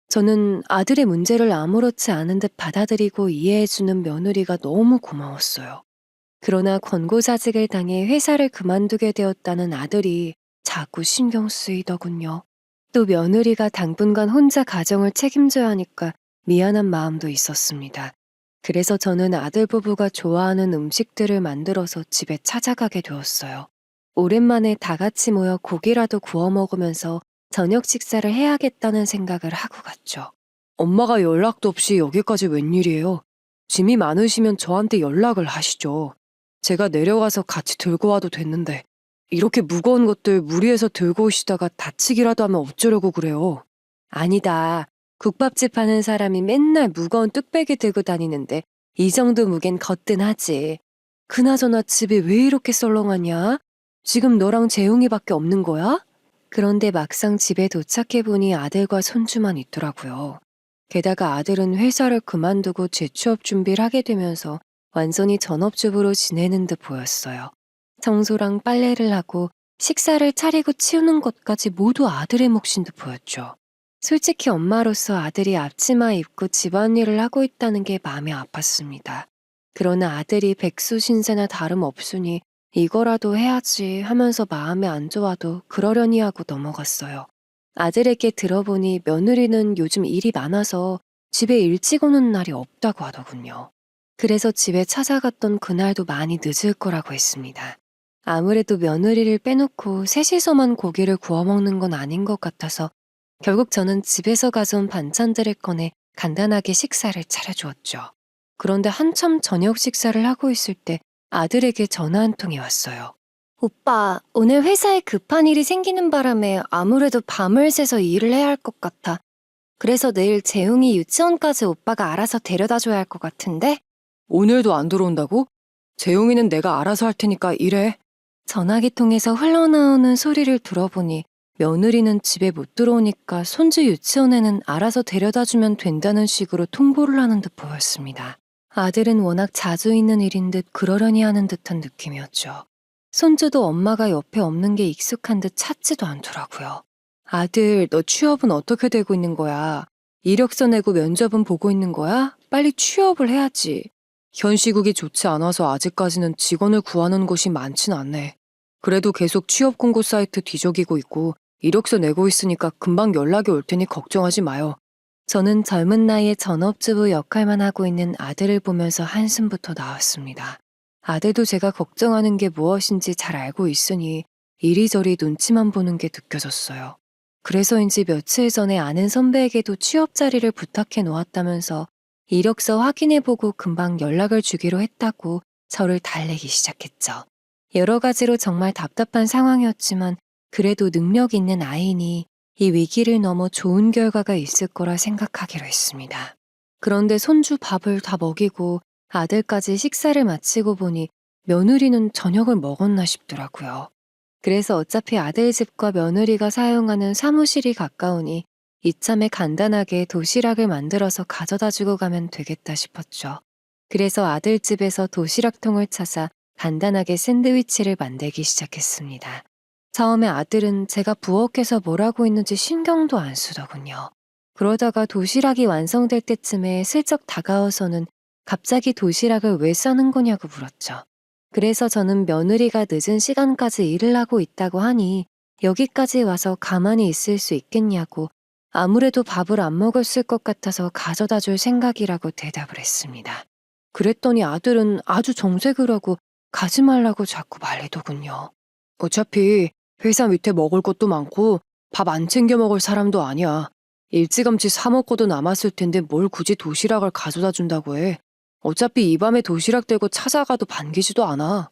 저는 아들의 문제를 아무렇지 않은 듯 받아들이고 이해해주는 며느리가 너무 고마웠어요. 그러나 권고사직을 당해 회사를 그만두게 되었다는 아들이 자꾸 신경 쓰이더군요. 또 며느리가 당분간 혼자 가정을 책임져야 하니까 미안한 마음도 있었습니다. 그래서 저는 아들 부부가 좋아하는 음식들을 만들어서 집에 찾아가게 되었어요. 오랜만에 다 같이 모여 고기라도 구워 먹으면서 저녁 식사를 해야겠다는 생각을 하고 갔죠. 엄마가 연락도 없이 여기까지 웬일이에요? 짐이 많으시면 저한테 연락을 하시죠. 제가 내려가서 같이 들고 와도 됐는데 이렇게 무거운 것들 무리해서 들고 오시다가 다치기라도 하면 어쩌려고 그래요. 아니다. 국밥집 하는 사람이 맨날 무거운 뚝배기 들고 다니는데 이 정도 무게는 거뜬하지. 그나저나 집이 왜 이렇게 썰렁하냐? 지금 너랑 재웅이밖에 없는 거야? 그런데 막상 집에 도착해보니 아들과 손주만 있더라고요. 게다가 아들은 회사를 그만두고 재취업 준비를 하게 되면서 완전히 전업주부로 지내는 듯 보였어요. 청소랑 빨래를 하고 식사를 차리고 치우는 것까지 모두 아들의 몫인 듯 보였죠. 솔직히 엄마로서 아들이 앞치마 입고 집안일을 하고 있다는 게 마음이 아팠습니다. 그러나 아들이 백수 신세나 다름없으니 이거라도 해야지 하면서 마음이 안 좋아도 그러려니 하고 넘어갔어요. 아들에게 들어보니 며느리는 요즘 일이 많아서 집에 일찍 오는 날이 없다고 하더군요. 그래서 집에 찾아갔던 그날도 많이 늦을 거라고 했습니다. 아무래도 며느리를 빼놓고 셋이서만 고기를 구워 먹는 건 아닌 것 같아서 결국 저는 집에서 가져온 반찬들을 꺼내 간단하게 식사를 차려주었죠. 그런데 한참 저녁 식사를 하고 있을 때 아들에게 전화 한 통이 왔어요. 오빠, 오늘 회사에 급한 일이 생기는 바람에 아무래도 밤을 새서 일을 해야 할 것 같아. 그래서 내일 재웅이 유치원까지 오빠가 알아서 데려다 줘야 할 것 같은데? 오늘도 안 들어온다고? 재웅이는 내가 알아서 할 테니까 일해. 전화기 통해서 흘러나오는 소리를 들어보니 며느리는 집에 못 들어오니까 손주 유치원에는 알아서 데려다 주면 된다는 식으로 통보를 하는 듯 보였습니다. 아들은 워낙 자주 있는 일인 듯 그러려니 하는 듯한 느낌이었죠. 손주도 엄마가 옆에 없는 게 익숙한 듯 찾지도 않더라고요. 아들, 너 취업은 어떻게 되고 있는 거야? 이력서 내고 면접은 보고 있는 거야? 빨리 취업을 해야지. 현 시국이 좋지 않아서 아직까지는 직원을 구하는 곳이 많진 않네. 그래도 계속 취업 공고 사이트 뒤적이고 있고 이력서 내고 있으니까 금방 연락이 올 테니 걱정하지 마요. 저는 젊은 나이에 전업주부 역할만 하고 있는 아들을 보면서 한숨부터 나왔습니다. 아들도 제가 걱정하는 게 무엇인지 잘 알고 있으니 이리저리 눈치만 보는 게 느껴졌어요. 그래서인지 며칠 전에 아는 선배에게도 취업 자리를 부탁해 놓았다면서 이력서 확인해보고 금방 연락을 주기로 했다고 저를 달래기 시작했죠. 여러 가지로 정말 답답한 상황이었지만 그래도 능력 있는 아이니 이 위기를 넘어 좋은 결과가 있을 거라 생각하기로 했습니다. 그런데 손주 밥을 다 먹이고 아들까지 식사를 마치고 보니 며느리는 저녁을 먹었나 싶더라고요. 그래서 어차피 아들 집과 며느리가 사용하는 사무실이 가까우니 이참에 간단하게 도시락을 만들어서 가져다 주고 가면 되겠다 싶었죠. 그래서 아들 집에서 도시락통을 찾아 간단하게 샌드위치를 만들기 시작했습니다. 처음에 아들은 제가 부엌에서 뭘 하고 있는지 신경도 안 쓰더군요. 그러다가 도시락이 완성될 때쯤에 슬쩍 다가와서는 갑자기 도시락을 왜 싸는 거냐고 물었죠. 그래서 저는 며느리가 늦은 시간까지 일을 하고 있다고 하니 여기까지 와서 가만히 있을 수 있겠냐고 아무래도 밥을 안 먹었을 것 같아서 가져다 줄 생각이라고 대답을 했습니다. 그랬더니 아들은 아주 정색을 하고 가지 말라고 자꾸 말리더군요. 어차피 회사 밑에 먹을 것도 많고 밥 안 챙겨 먹을 사람도 아니야. 일찌감치 사 먹고도 남았을 텐데 뭘 굳이 도시락을 가져다 준다고 해. 어차피 이 밤에 도시락 들고 찾아가도 반기지도 않아.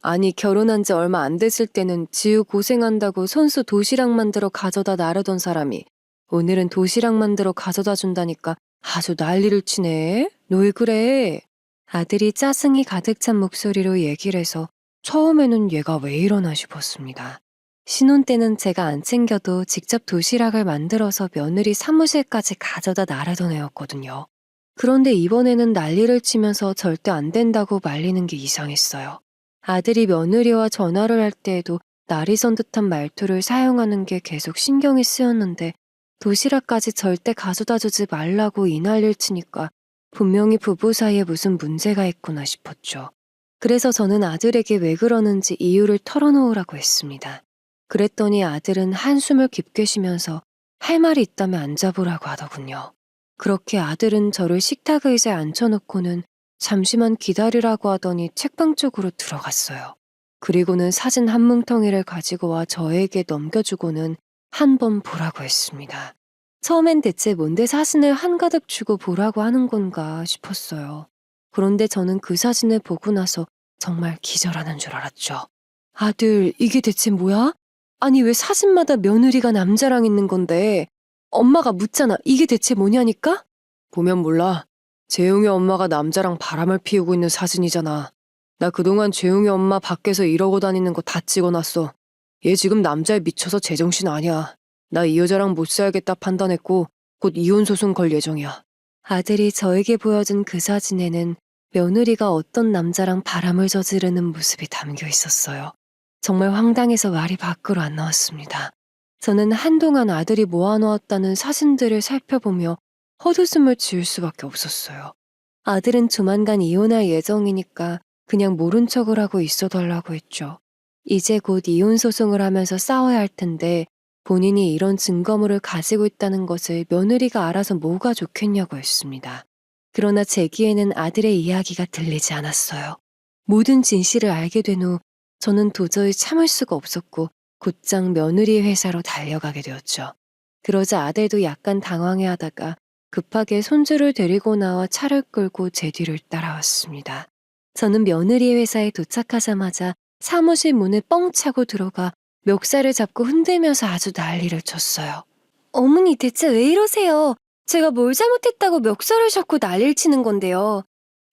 아니 결혼한 지 얼마 안 됐을 때는 지우 고생한다고 손수 도시락 만들어 가져다 나르던 사람이 오늘은 도시락 만들어 가져다 준다니까 아주 난리를 치네. 너 왜 그래? 아들이 짜증이 가득 찬 목소리로 얘기를 해서 처음에는 얘가 왜 이러나 싶었습니다. 신혼 때는 제가 안 챙겨도 직접 도시락을 만들어서 며느리 사무실까지 가져다 나르던 애였거든요. 그런데 이번에는 난리를 치면서 절대 안 된다고 말리는 게 이상했어요. 아들이 며느리와 전화를 할 때에도 날이 선 듯한 말투를 사용하는 게 계속 신경이 쓰였는데 도시락까지 절대 가져다 주지 말라고 이 난리를 치니까 분명히 부부 사이에 무슨 문제가 있구나 싶었죠. 그래서 저는 아들에게 왜 그러는지 이유를 털어놓으라고 했습니다. 그랬더니 아들은 한숨을 깊게 쉬면서 할 말이 있다면 앉아보라고 하더군요. 그렇게 아들은 저를 식탁 의자에 앉혀놓고는 잠시만 기다리라고 하더니 책방 쪽으로 들어갔어요. 그리고는 사진 한 뭉텅이를 가지고 와 저에게 넘겨주고는 한 번 보라고 했습니다. 처음엔 대체 뭔데 사진을 한가득 주고 보라고 하는 건가 싶었어요. 그런데 저는 그 사진을 보고 나서 정말 기절하는 줄 알았죠. 아들, 이게 대체 뭐야? 아니 왜 사진마다 며느리가 남자랑 있는 건데 엄마가 묻잖아. 이게 대체 뭐냐니까? 보면 몰라. 재용이 엄마가 남자랑 바람을 피우고 있는 사진이잖아. 나 그동안 재용이 엄마 밖에서 이러고 다니는 거 다 찍어놨어. 얘 지금 남자에 미쳐서 제정신 아니야. 나 이 여자랑 못 살겠다 판단했고 곧 이혼 소송 걸 예정이야. 아들이 저에게 보여준 그 사진에는 며느리가 어떤 남자랑 바람을 저지르는 모습이 담겨 있었어요. 정말 황당해서 말이 밖으로 안 나왔습니다. 저는 한동안 아들이 모아놓았다는 사진들을 살펴보며 헛웃음을 지을 수밖에 없었어요. 아들은 조만간 이혼할 예정이니까 그냥 모른 척을 하고 있어달라고 했죠. 이제 곧 이혼 소송을 하면서 싸워야 할 텐데 본인이 이런 증거물을 가지고 있다는 것을 며느리가 알아서 뭐가 좋겠냐고 했습니다. 그러나 제 귀에는 아들의 이야기가 들리지 않았어요. 모든 진실을 알게 된 후 저는 도저히 참을 수가 없었고 곧장 며느리 회사로 달려가게 되었죠. 그러자 아들도 약간 당황해하다가 급하게 손주를 데리고 나와 차를 끌고 제 뒤를 따라왔습니다. 저는 며느리 회사에 도착하자마자 사무실 문을 뻥 차고 들어가 멱살을 잡고 흔들면서 아주 난리를 쳤어요. 어머니 대체 왜 이러세요? 제가 뭘 잘못했다고 멱살을 잡고 난리를 치는 건데요.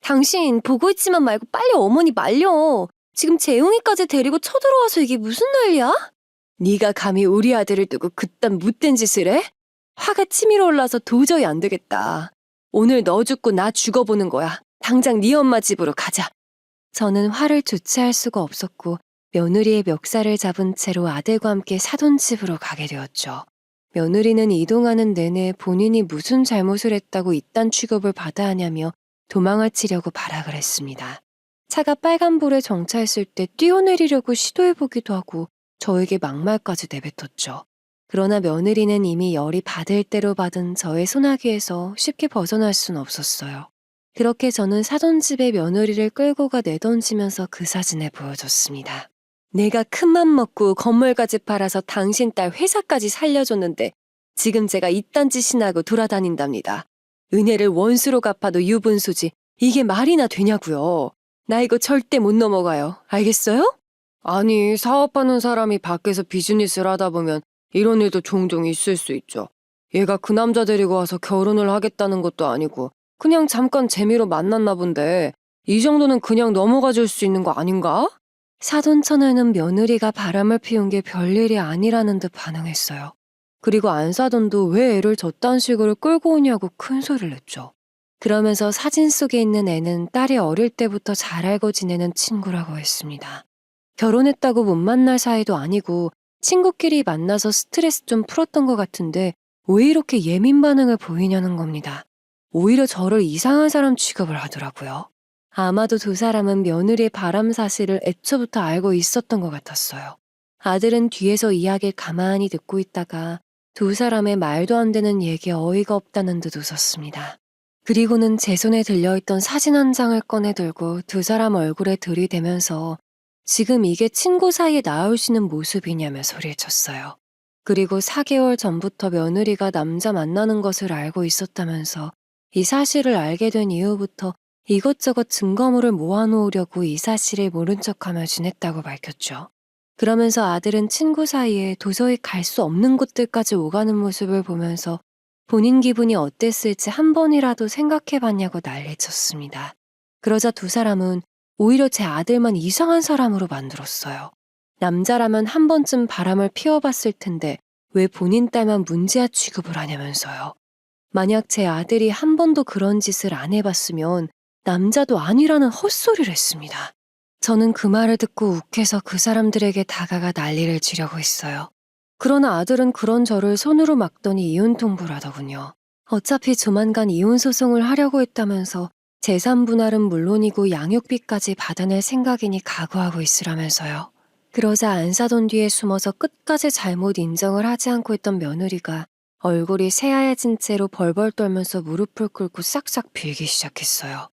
당신 보고 있지만 말고 빨리 어머니 말려. 지금 재웅이까지 데리고 쳐들어와서 이게 무슨 난리야? 네가 감히 우리 아들을 두고 그딴 못된 짓을 해? 화가 치밀어 올라서 도저히 안 되겠다. 오늘 너 죽고 나 죽어보는 거야. 당장 네 엄마 집으로 가자. 저는 화를 주체할 수가 없었고 며느리의 멱살을 잡은 채로 아들과 함께 사돈 집으로 가게 되었죠. 며느리는 이동하는 내내 본인이 무슨 잘못을 했다고 이딴 취급을 받아야 하냐며 도망을 치려고 발악을 했습니다. 차가 빨간불에 정차했을 때 뛰어내리려고 시도해보기도 하고 저에게 막말까지 내뱉었죠. 그러나 며느리는 이미 열이 받을 대로 받은 저의 소나기에서 쉽게 벗어날 순 없었어요. 그렇게 저는 사돈집에 며느리를 끌고 가 내던지면서 그 사진을 보여줬습니다. 내가 큰맘 먹고 건물까지 팔아서 당신 딸 회사까지 살려줬는데 지금 제가 이딴 짓이나 하고 돌아다닌답니다. 은혜를 원수로 갚아도 유분수지 이게 말이나 되냐고요. 나 이거 절대 못 넘어가요. 알겠어요? 아니 사업하는 사람이 밖에서 비즈니스를 하다 보면 이런 일도 종종 있을 수 있죠. 얘가 그 남자 데리고 와서 결혼을 하겠다는 것도 아니고 그냥 잠깐 재미로 만났나 본데 이 정도는 그냥 넘어가 줄 수 있는 거 아닌가? 사돈처녀는 며느리가 바람을 피운 게 별일이 아니라는 듯 반응했어요. 그리고 안사돈도 왜 애를 저딴 식으로 끌고 오냐고 큰 소리를 냈죠. 그러면서 사진 속에 있는 애는 딸이 어릴 때부터 잘 알고 지내는 친구라고 했습니다. 결혼했다고 못 만날 사이도 아니고 친구끼리 만나서 스트레스 좀 풀었던 것 같은데 왜 이렇게 예민 반응을 보이냐는 겁니다. 오히려 저를 이상한 사람 취급을 하더라고요. 아마도 두 사람은 며느리의 바람 사실을 애초부터 알고 있었던 것 같았어요. 아들은 뒤에서 이야기를 가만히 듣고 있다가 두 사람의 말도 안 되는 얘기에 어이가 없다는 듯 웃었습니다. 그리고는 제 손에 들려있던 사진 한 장을 꺼내들고 두 사람 얼굴에 들이대면서 지금 이게 친구 사이에 나올 수 있는 모습이냐며 소리를 쳤어요. 그리고 4개월 전부터 며느리가 남자 만나는 것을 알고 있었다면서 이 사실을 알게 된 이후부터 이것저것 증거물을 모아놓으려고 이 사실을 모른 척하며 지냈다고 밝혔죠. 그러면서 아들은 친구 사이에 도저히 갈 수 없는 곳들까지 오가는 모습을 보면서 본인 기분이 어땠을지 한 번이라도 생각해 봤냐고 난리쳤습니다. 그러자 두 사람은 오히려 제 아들만 이상한 사람으로 만들었어요. 남자라면 한 번쯤 바람을 피워봤을 텐데 왜 본인 딸만 문제아 취급을 하냐면서요. 만약 제 아들이 한 번도 그런 짓을 안 해봤으면 남자도 아니라는 헛소리를 했습니다. 저는 그 말을 듣고 욱해서 그 사람들에게 다가가 난리를 치려고 했어요. 그러나 아들은 그런 저를 손으로 막더니 이혼 통보를 하더군요. 어차피 조만간 이혼 소송을 하려고 했다면서 재산 분할은 물론이고 양육비까지 받아낼 생각이니 각오하고 있으라면서요. 그러자 안 사돈 뒤에 숨어서 끝까지 잘못 인정을 하지 않고 있던 며느리가 얼굴이 새하얘진 채로 벌벌 떨면서 무릎을 꿇고 싹싹 빌기 시작했어요.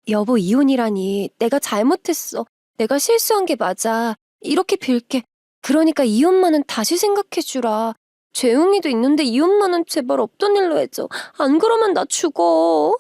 여보, 이혼이라니. 내가 잘못했어. 내가 실수한 게 맞아. 이렇게 빌게. 그러니까 이혼만은 다시 생각해주라. 재웅이도 있는데 이혼만은 제발 없던 일로 해줘. 안 그러면 나 죽어.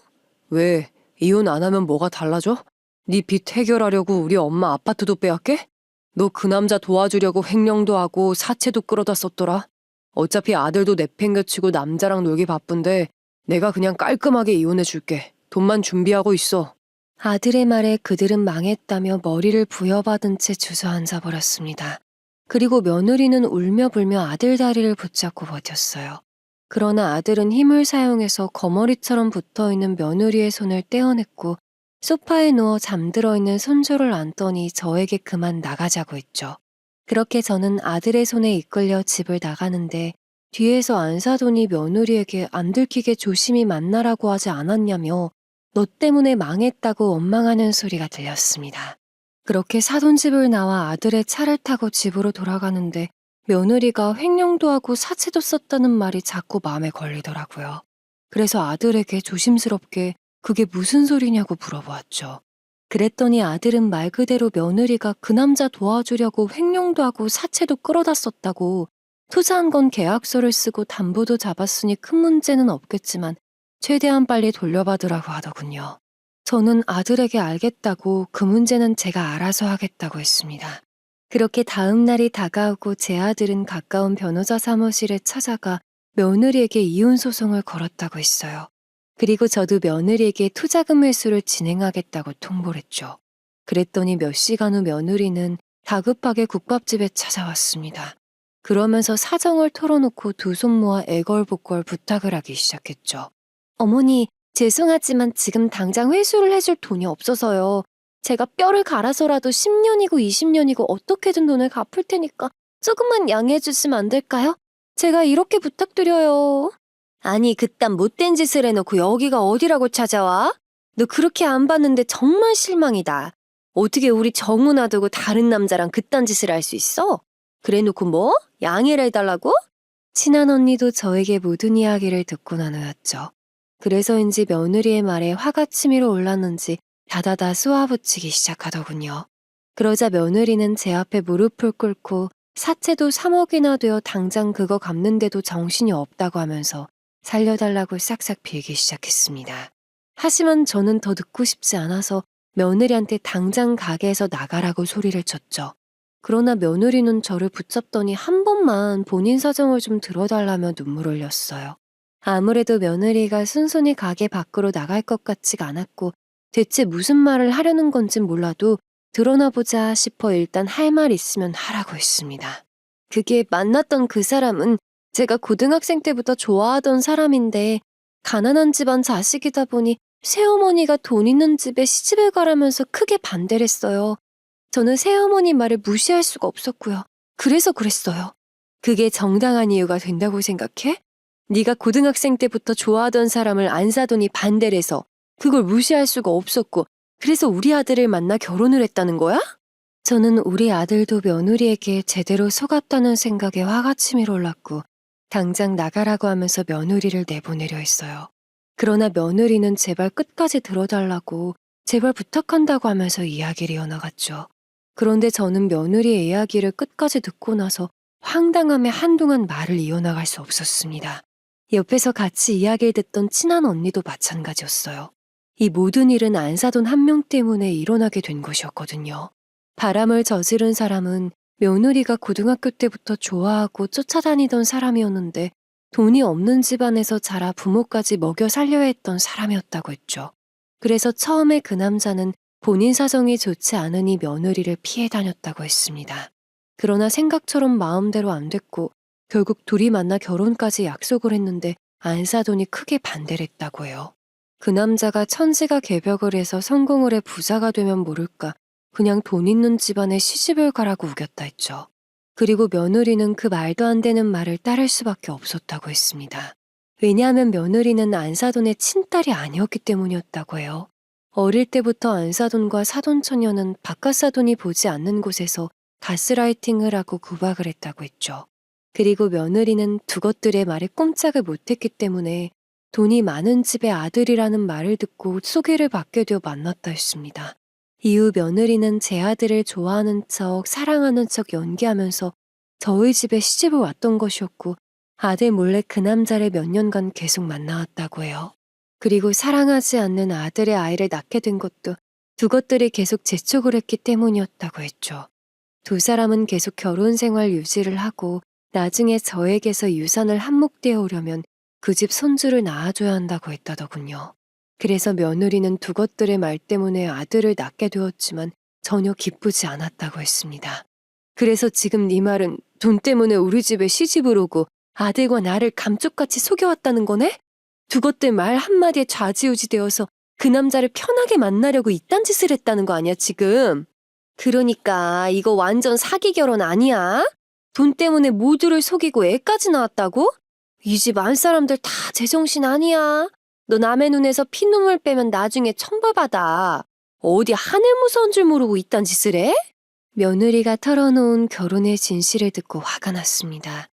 왜? 이혼 안 하면 뭐가 달라져? 네 빚 해결하려고 우리 엄마 아파트도 빼앗게? 너 그 남자 도와주려고 횡령도 하고 사채도 끌어다 썼더라. 어차피 아들도 내팽개치고 남자랑 놀기 바쁜데 내가 그냥 깔끔하게 이혼해줄게. 돈만 준비하고 있어. 아들의 말에 그들은 망했다며 머리를 부여받은 채 주저앉아 버렸습니다. 그리고 며느리는 울며 불며 아들 다리를 붙잡고 버텼어요. 그러나 아들은 힘을 사용해서 거머리처럼 붙어있는 며느리의 손을 떼어냈고 소파에 누워 잠들어 있는 손주를 안더니 저에게 그만 나가자고 했죠. 그렇게 저는 아들의 손에 이끌려 집을 나가는데 뒤에서 안사돈이 며느리에게 안 들키게 조심히 만나라고 하지 않았냐며 너 때문에 망했다고 원망하는 소리가 들렸습니다. 그렇게 사돈집을 나와 아들의 차를 타고 집으로 돌아가는데 며느리가 횡령도 하고 사채도 썼다는 말이 자꾸 마음에 걸리더라고요. 그래서 아들에게 조심스럽게 그게 무슨 소리냐고 물어보았죠. 그랬더니 아들은 말 그대로 며느리가 그 남자 도와주려고 횡령도 하고 사채도 끌어다 썼다고 투자한 건 계약서를 쓰고 담보도 잡았으니 큰 문제는 없겠지만 최대한 빨리 돌려받으라고 하더군요. 저는 아들에게 알겠다고 그 문제는 제가 알아서 하겠다고 했습니다. 그렇게 다음 날이 다가오고 제 아들은 가까운 변호사 사무실에 찾아가 며느리에게 이혼 소송을 걸었다고 했어요. 그리고 저도 며느리에게 투자금 회수를 진행하겠다고 통보를 했죠. 그랬더니 몇 시간 후 며느리는 다급하게 국밥집에 찾아왔습니다. 그러면서 사정을 털어놓고 두 손 모아 애걸복걸 부탁을 하기 시작했죠. 어머니, 죄송하지만 지금 당장 회수를 해줄 돈이 없어서요. 제가 뼈를 갈아서라도 10년이고 20년이고 어떻게든 돈을 갚을 테니까 조금만 양해해 주시면 안 될까요? 제가 이렇게 부탁드려요. 아니, 그딴 못된 짓을 해놓고 여기가 어디라고 찾아와? 너 그렇게 안 봤는데 정말 실망이다. 어떻게 우리 정우 놔두고 다른 남자랑 그딴 짓을 할 수 있어? 그래놓고 뭐? 양해를 해달라고? 친한 언니도 저에게 모든 이야기를 듣고 나누었죠. 그래서인지 며느리의 말에 화가 치밀어 올랐는지 다다다 쏘아붙이기 시작하더군요. 그러자 며느리는 제 앞에 무릎을 꿇고 사채도 3억이나 되어 당장 그거 갚는데도 정신이 없다고 하면서 살려달라고 싹싹 빌기 시작했습니다. 하지만 저는 더 듣고 싶지 않아서 며느리한테 당장 가게에서 나가라고 소리를 쳤죠. 그러나 며느리는 저를 붙잡더니 한 번만 본인 사정을 좀 들어달라며 눈물 흘렸어요. 아무래도 며느리가 순순히 가게 밖으로 나갈 것 같지가 않았고 대체 무슨 말을 하려는 건진 몰라도 드러나 보자 싶어 일단 할 말 있으면 하라고 했습니다. 그게 만났던 그 사람은 제가 고등학생 때부터 좋아하던 사람인데 가난한 집안 자식이다 보니 새어머니가 돈 있는 집에 시집을 가라면서 크게 반대를 했어요. 저는 새어머니 말을 무시할 수가 없었고요. 그래서 그랬어요. 그게 정당한 이유가 된다고 생각해? 네가 고등학생 때부터 좋아하던 사람을 안 사돈이 반대를 해서 그걸 무시할 수가 없었고 그래서 우리 아들을 만나 결혼을 했다는 거야? 저는 우리 아들도 며느리에게 제대로 속았다는 생각에 화가 치밀어 올랐고 당장 나가라고 하면서 며느리를 내보내려 했어요. 그러나 며느리는 제발 끝까지 들어달라고 제발 부탁한다고 하면서 이야기를 이어나갔죠. 그런데 저는 며느리의 이야기를 끝까지 듣고 나서 황당함에 한동안 말을 이어나갈 수 없었습니다. 옆에서 같이 이야기를 듣던 친한 언니도 마찬가지였어요. 이 모든 일은 안사돈 한 명 때문에 일어나게 된 것이었거든요. 바람을 저지른 사람은 며느리가 고등학교 때부터 좋아하고 쫓아다니던 사람이었는데 돈이 없는 집안에서 자라 부모까지 먹여 살려야 했던 사람이었다고 했죠. 그래서 처음에 그 남자는 본인 사정이 좋지 않으니 며느리를 피해 다녔다고 했습니다. 그러나 생각처럼 마음대로 안 됐고 결국 둘이 만나 결혼까지 약속을 했는데 안사돈이 크게 반대를 했다고 해요. 그 남자가 천지가 개벽을 해서 성공을 해 부자가 되면 모를까 그냥 돈 있는 집안에 시집을 가라고 우겼다 했죠. 그리고 며느리는 그 말도 안 되는 말을 따를 수밖에 없었다고 했습니다. 왜냐하면 며느리는 안사돈의 친딸이 아니었기 때문이었다고 해요. 어릴 때부터 안사돈과 사돈처녀는 바깥사돈이 보지 않는 곳에서 가스라이팅을 하고 구박을 했다고 했죠. 그리고 며느리는 두 것들의 말에 꼼짝을 못했기 때문에 돈이 많은 집의 아들이라는 말을 듣고 소개를 받게 되어 만났다 했습니다. 이후 며느리는 제 아들을 좋아하는 척 사랑하는 척 연기하면서 저희 집에 시집을 왔던 것이었고 아들 몰래 그 남자를 몇 년간 계속 만나왔다고 해요. 그리고 사랑하지 않는 아들의 아이를 낳게 된 것도 두 것들이 계속 재촉을 했기 때문이었다고 했죠. 두 사람은 계속 결혼 생활 유지를 하고 나중에 저에게서 유산을 한몫되어 오려면 그 집 손주를 낳아줘야 한다고 했다더군요. 그래서 며느리는 두 것들의 말 때문에 아들을 낳게 되었지만 전혀 기쁘지 않았다고 했습니다. 그래서 지금 네 말은 돈 때문에 우리 집에 시집을 오고 아들과 나를 감쪽같이 속여왔다는 거네? 두 것들 말 한마디에 좌지우지 되어서 그 남자를 편하게 만나려고 이딴 짓을 했다는 거 아니야 지금? 그러니까 이거 완전 사기 결혼 아니야? 돈 때문에 모두를 속이고 애까지 낳았다고? 이 집 안 사람들 다 제정신 아니야. 너 남의 눈에서 피눈물 빼면 나중에 천벌받아. 어디 하늘 무서운 줄 모르고 이딴 짓을 해? 며느리가 털어놓은 결혼의 진실을 듣고 화가 났습니다.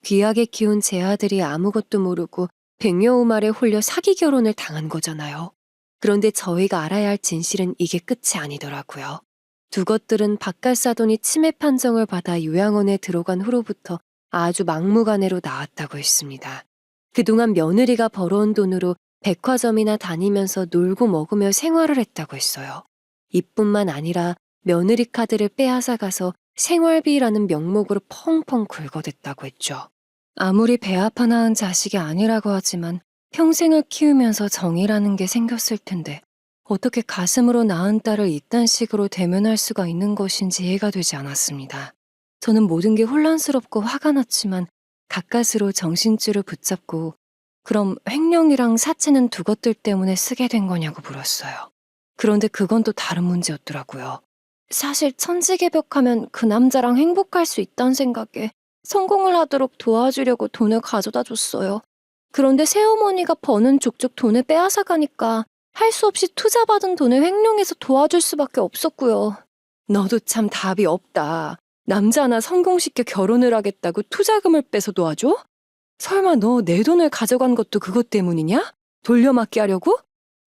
귀하게 키운 제 아들이 아무것도 모르고 백녀우 말에 홀려 사기 결혼을 당한 거잖아요. 그런데 저희가 알아야 할 진실은 이게 끝이 아니더라고요. 두 것들은 바깥사돈이 치매 판정을 받아 요양원에 들어간 후로부터 아주 막무가내로 나왔다고 했습니다. 그동안 며느리가 벌어온 돈으로 백화점이나 다니면서 놀고 먹으며 생활을 했다고 했어요. 이뿐만 아니라 며느리 카드를 빼앗아가서 생활비라는 명목으로 펑펑 긁어댔다고 했죠. 아무리 배 아파 낳은 자식이 아니라고 하지만 평생을 키우면서 정이라는 게 생겼을 텐데 어떻게 가슴으로 낳은 딸을 이딴 식으로 대면할 수가 있는 것인지 이해가 되지 않았습니다. 저는 모든 게 혼란스럽고 화가 났지만 가까스로 정신줄을 붙잡고 그럼 횡령이랑 사채는 두 것들 때문에 쓰게 된 거냐고 물었어요. 그런데 그건 또 다른 문제였더라고요. 사실 천지개벽하면 그 남자랑 행복할 수 있다는 생각에 성공을 하도록 도와주려고 돈을 가져다 줬어요. 그런데 새어머니가 버는 족족 돈을 빼앗아 가니까 할 수 없이 투자받은 돈을 횡령해서 도와줄 수밖에 없었고요. 너도 참 답이 없다. 남자 하나 성공시켜 결혼을 하겠다고 투자금을 빼서 도와줘? 설마 너 내 돈을 가져간 것도 그것 때문이냐? 돌려막기 하려고?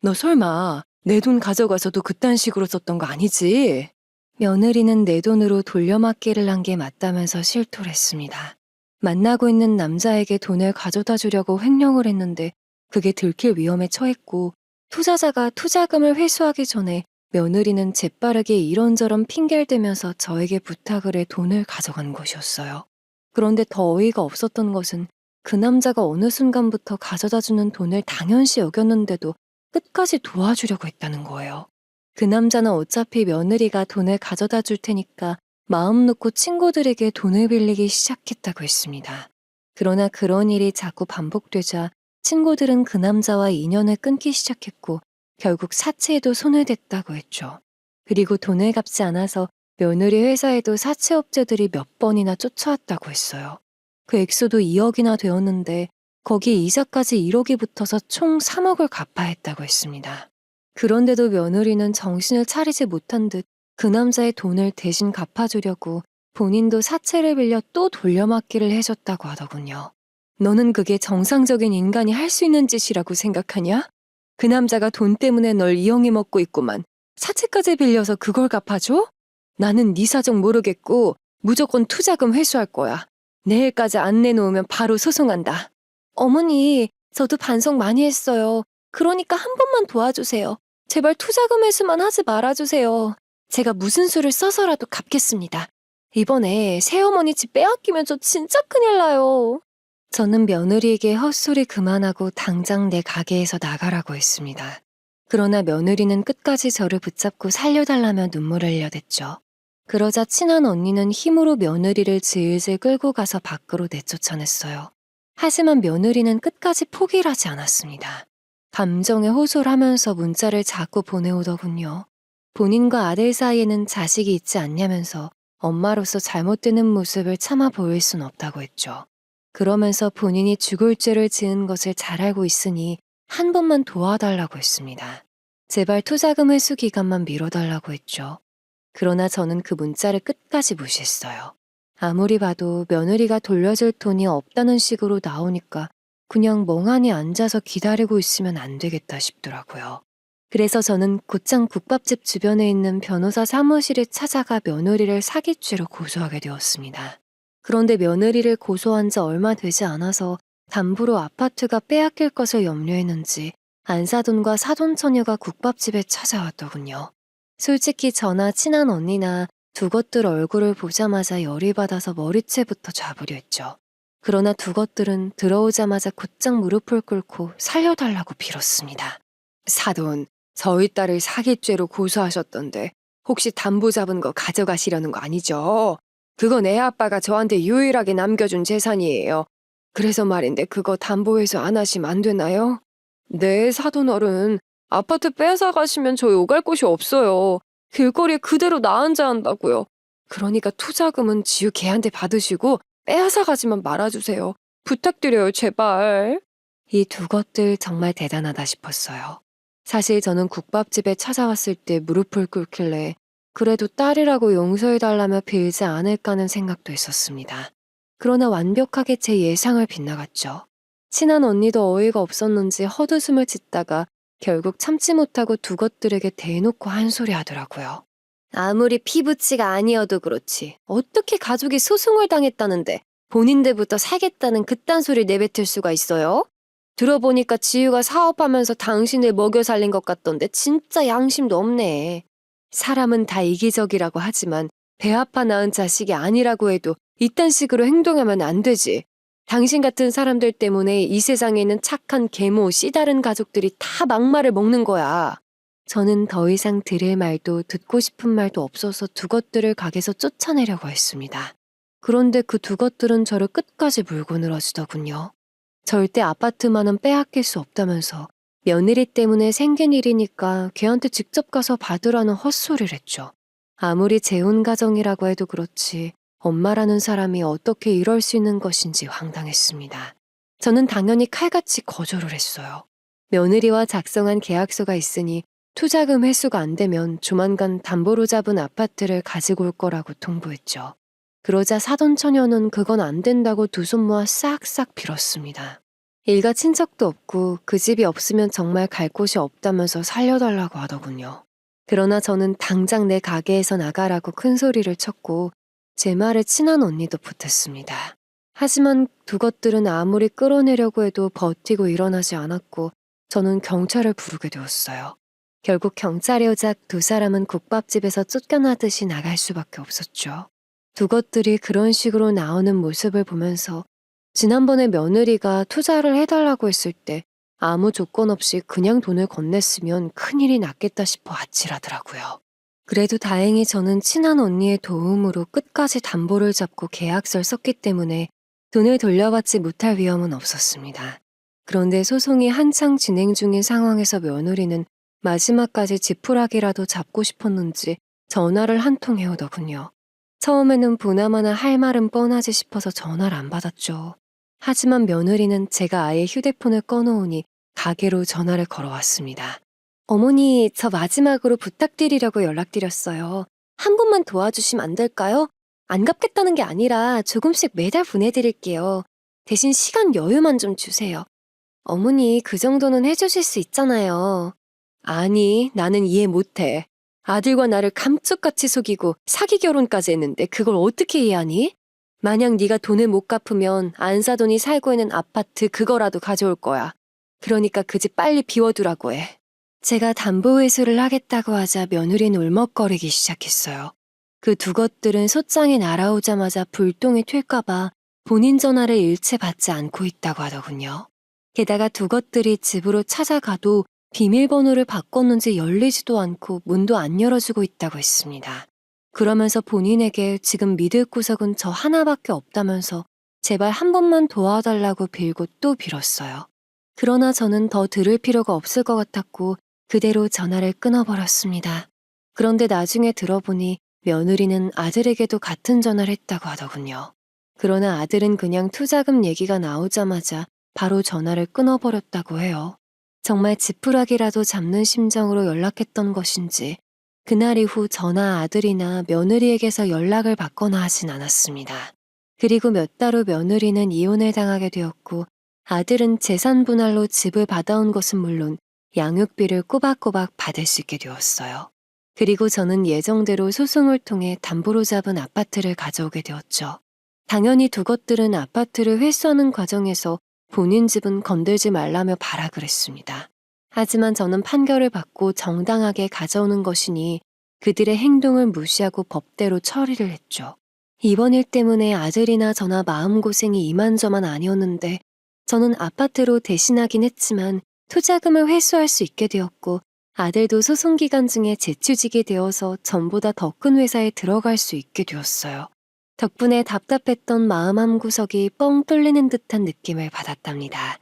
너 설마 내 돈 가져가서도 그딴 식으로 썼던 거 아니지? 며느리는 내 돈으로 돌려막기를 한 게 맞다면서 실토를 했습니다. 만나고 있는 남자에게 돈을 가져다 주려고 횡령을 했는데 그게 들킬 위험에 처했고 투자자가 투자금을 회수하기 전에 며느리는 재빠르게 이런저런 핑계를 대면서 저에게 부탁을 해 돈을 가져간 것이었어요. 그런데 더 어이가 없었던 것은 그 남자가 어느 순간부터 가져다 주는 돈을 당연시 여겼는데도 끝까지 도와주려고 했다는 거예요. 그 남자는 어차피 며느리가 돈을 가져다 줄 테니까 마음 놓고 친구들에게 돈을 빌리기 시작했다고 했습니다. 그러나 그런 일이 자꾸 반복되자 친구들은 그 남자와 인연을 끊기 시작했고 결국 사채에도 손을 댔다고 했죠. 그리고 돈을 갚지 않아서 며느리 회사에도 사채업체들이 몇 번이나 쫓아왔다고 했어요. 그 액수도 2억이나 되었는데 거기에 이자까지 1억이 붙어서 총 3억을 갚아야 했다고 했습니다. 그런데도 며느리는 정신을 차리지 못한 듯 그 남자의 돈을 대신 갚아주려고 본인도 사채를 빌려 또 돌려막기를 해줬다고 하더군요. 너는 그게 정상적인 인간이 할 수 있는 짓이라고 생각하냐? 그 남자가 돈 때문에 널 이용해 먹고 있구만. 사채까지 빌려서 그걸 갚아줘? 나는 네 사정 모르겠고 무조건 투자금 회수할 거야. 내일까지 안 내놓으면 바로 소송한다. 어머니, 저도 반성 많이 했어요. 그러니까 한 번만 도와주세요. 제발 투자금 회수만 하지 말아주세요. 제가 무슨 수를 써서라도 갚겠습니다. 이번에 새어머니 집 빼앗기면 저 진짜 큰일 나요. 저는 며느리에게 헛소리 그만하고 당장 내 가게에서 나가라고 했습니다. 그러나 며느리는 끝까지 저를 붙잡고 살려달라며 눈물을 흘려댔죠. 그러자 친한 언니는 힘으로 며느리를 질질 끌고 가서 밖으로 내쫓아냈어요. 하지만 며느리는 끝까지 포기를 하지 않았습니다. 감정에 호소를 하면서 문자를 자꾸 보내오더군요. 본인과 아들 사이에는 자식이 있지 않냐면서 엄마로서 잘못되는 모습을 참아 보일 순 없다고 했죠. 그러면서 본인이 죽을 죄를 지은 것을 잘 알고 있으니 한 번만 도와달라고 했습니다. 제발 투자금 회수 기간만 미뤄달라고 했죠. 그러나 저는 그 문자를 끝까지 무시했어요. 아무리 봐도 며느리가 돌려줄 돈이 없다는 식으로 나오니까 그냥 멍하니 앉아서 기다리고 있으면 안 되겠다 싶더라고요. 그래서 저는 곧장 국밥집 주변에 있는 변호사 사무실에 찾아가 며느리를 사기죄로 고소하게 되었습니다. 그런데 며느리를 고소한 지 얼마 되지 않아서 담보로 아파트가 빼앗길 것을 염려했는지 안사돈과 사돈처녀가 국밥집에 찾아왔더군요. 솔직히 저나 친한 언니나 두 것들 얼굴을 보자마자 열이 받아서 머리채부터 잡으려 했죠. 그러나 두 것들은 들어오자마자 곧장 무릎을 꿇고 살려달라고 빌었습니다. 사돈, 저희 딸을 사기죄로 고소하셨던데 혹시 담보 잡은 거 가져가시려는 거 아니죠? 그건 애 아빠가 저한테 유일하게 남겨준 재산이에요. 그래서 말인데 그거 담보 회수 안 하시면 안 되나요? 네, 사돈 어른. 아파트 빼앗아 가시면 저희 오갈 곳이 없어요. 길거리에 그대로 나앉아 한다고요. 그러니까 투자금은 지우 걔한테 받으시고 빼앗아 가지만 말아주세요. 부탁드려요, 제발. 이 두 것들 정말 대단하다 싶었어요. 사실 저는 국밥집에 찾아왔을 때 무릎을 꿇길래 그래도 딸이라고 용서해달라며 빌지 않을까 하는 생각도 있었습니다. 그러나 완벽하게 제 예상을 빗나갔죠. 친한 언니도 어이가 없었는지 헛웃음을 짓다가 결국 참지 못하고 두 것들에게 대놓고 한 소리 하더라고요. 아무리 피부치가 아니어도 그렇지 어떻게 가족이 소송을 당했다는데 본인들부터 사겠다는 그딴 소리 내뱉을 수가 있어요? 들어보니까 지유가 사업하면서 당신을 먹여 살린 것 같던데 진짜 양심도 없네. 사람은 다 이기적이라고 하지만 배 아파 낳은 자식이 아니라고 해도 이딴 식으로 행동하면 안 되지. 당신 같은 사람들 때문에 이 세상에 있는 착한 계모, 씨다른 가족들이 다 막말을 먹는 거야. 저는 더 이상 들을 말도 듣고 싶은 말도 없어서 두 것들을 가게에서 쫓아내려고 했습니다. 그런데 그 두 것들은 저를 끝까지 물고 늘어지더군요. 절대 아파트만은 빼앗길 수 없다면서 며느리 때문에 생긴 일이니까 걔한테 직접 가서 받으라는 헛소리를 했죠. 아무리 재혼 가정이라고 해도 그렇지 엄마라는 사람이 어떻게 이럴 수 있는 것인지 황당했습니다. 저는 당연히 칼같이 거절을 했어요. 며느리와 작성한 계약서가 있으니 투자금 회수가 안 되면 조만간 담보로 잡은 아파트를 가지고 올 거라고 통보했죠. 그러자 사돈처녀는 그건 안 된다고 두 손 모아 싹싹 빌었습니다. 일가 친척도 없고 그 집이 없으면 정말 갈 곳이 없다면서 살려달라고 하더군요. 그러나 저는 당장 내 가게에서 나가라고 큰 소리를 쳤고 제 말에 친한 언니도 보탰습니다. 하지만 두 것들은 아무리 끌어내려고 해도 버티고 일어나지 않았고 저는 경찰을 부르게 되었어요. 결국 경찰이 오자 두 사람은 국밥집에서 쫓겨나듯이 나갈 수밖에 없었죠. 두 것들이 그런 식으로 나오는 모습을 보면서 지난번에 며느리가 투자를 해달라고 했을 때 아무 조건 없이 그냥 돈을 건넸으면 큰일이 났겠다 싶어 아찔하더라고요. 그래도 다행히 저는 친한 언니의 도움으로 끝까지 담보를 잡고 계약서를 썼기 때문에 돈을 돌려받지 못할 위험은 없었습니다. 그런데 소송이 한창 진행 중인 상황에서 며느리는 마지막까지 지푸라기라도 잡고 싶었는지 전화를 한 통 해오더군요. 처음에는 보나마나 할 말은 뻔하지 싶어서 전화를 안 받았죠. 하지만 며느리는 제가 아예 휴대폰을 꺼놓으니 가게로 전화를 걸어왔습니다. 어머니, 저 마지막으로 부탁드리려고 연락드렸어요. 한 번만 도와주시면 안 될까요? 안 갚겠다는 게 아니라 조금씩 매달 보내드릴게요. 대신 시간 여유만 좀 주세요. 어머니, 그 정도는 해주실 수 있잖아요. 아니, 나는 이해 못해. 아들과 나를 감쪽같이 속이고 사기 결혼까지 했는데 그걸 어떻게 이해하니? 만약 네가 돈을 못 갚으면 안사돈이 살고 있는 아파트 그거라도 가져올 거야. 그러니까 그 집 빨리 비워두라고 해. 제가 담보회수를 하겠다고 하자 며느리는 울먹거리기 시작했어요. 그 두 것들은 소장이 날아오자마자 불똥이 튈까봐 본인 전화를 일체 받지 않고 있다고 하더군요. 게다가 두 것들이 집으로 찾아가도 비밀번호를 바꿨는지 열리지도 않고 문도 안 열어주고 있다고 했습니다. 그러면서 본인에게 지금 믿을 구석은 저 하나밖에 없다면서 제발 한 번만 도와달라고 빌고 또 빌었어요. 그러나 저는 더 들을 필요가 없을 것 같았고 그대로 전화를 끊어버렸습니다. 그런데 나중에 들어보니 며느리는 아들에게도 같은 전화를 했다고 하더군요. 그러나 아들은 그냥 투자금 얘기가 나오자마자 바로 전화를 끊어버렸다고 해요. 정말 지푸라기라도 잡는 심정으로 연락했던 것인지 그날 이후 저나 아들이나 며느리에게서 연락을 받거나 하진 않았습니다. 그리고 몇 달 후 며느리는 이혼을 당하게 되었고 아들은 재산 분할로 집을 받아온 것은 물론 양육비를 꼬박꼬박 받을 수 있게 되었어요. 그리고 저는 예정대로 소송을 통해 담보로 잡은 아파트를 가져오게 되었죠. 당연히 두 것들은 아파트를 회수하는 과정에서 본인 집은 건들지 말라며 발악을 했습니다. 하지만 저는 판결을 받고 정당하게 가져오는 것이니 그들의 행동을 무시하고 법대로 처리를 했죠. 이번 일 때문에 아들이나 저나 마음고생이 이만저만 아니었는데 저는 아파트로 대신하긴 했지만 투자금을 회수할 수 있게 되었고 아들도 소송 기간 중에 재취직이 되어서 전보다 더 큰 회사에 들어갈 수 있게 되었어요. 덕분에 답답했던 마음 한구석이 뻥 뚫리는 듯한 느낌을 받았답니다.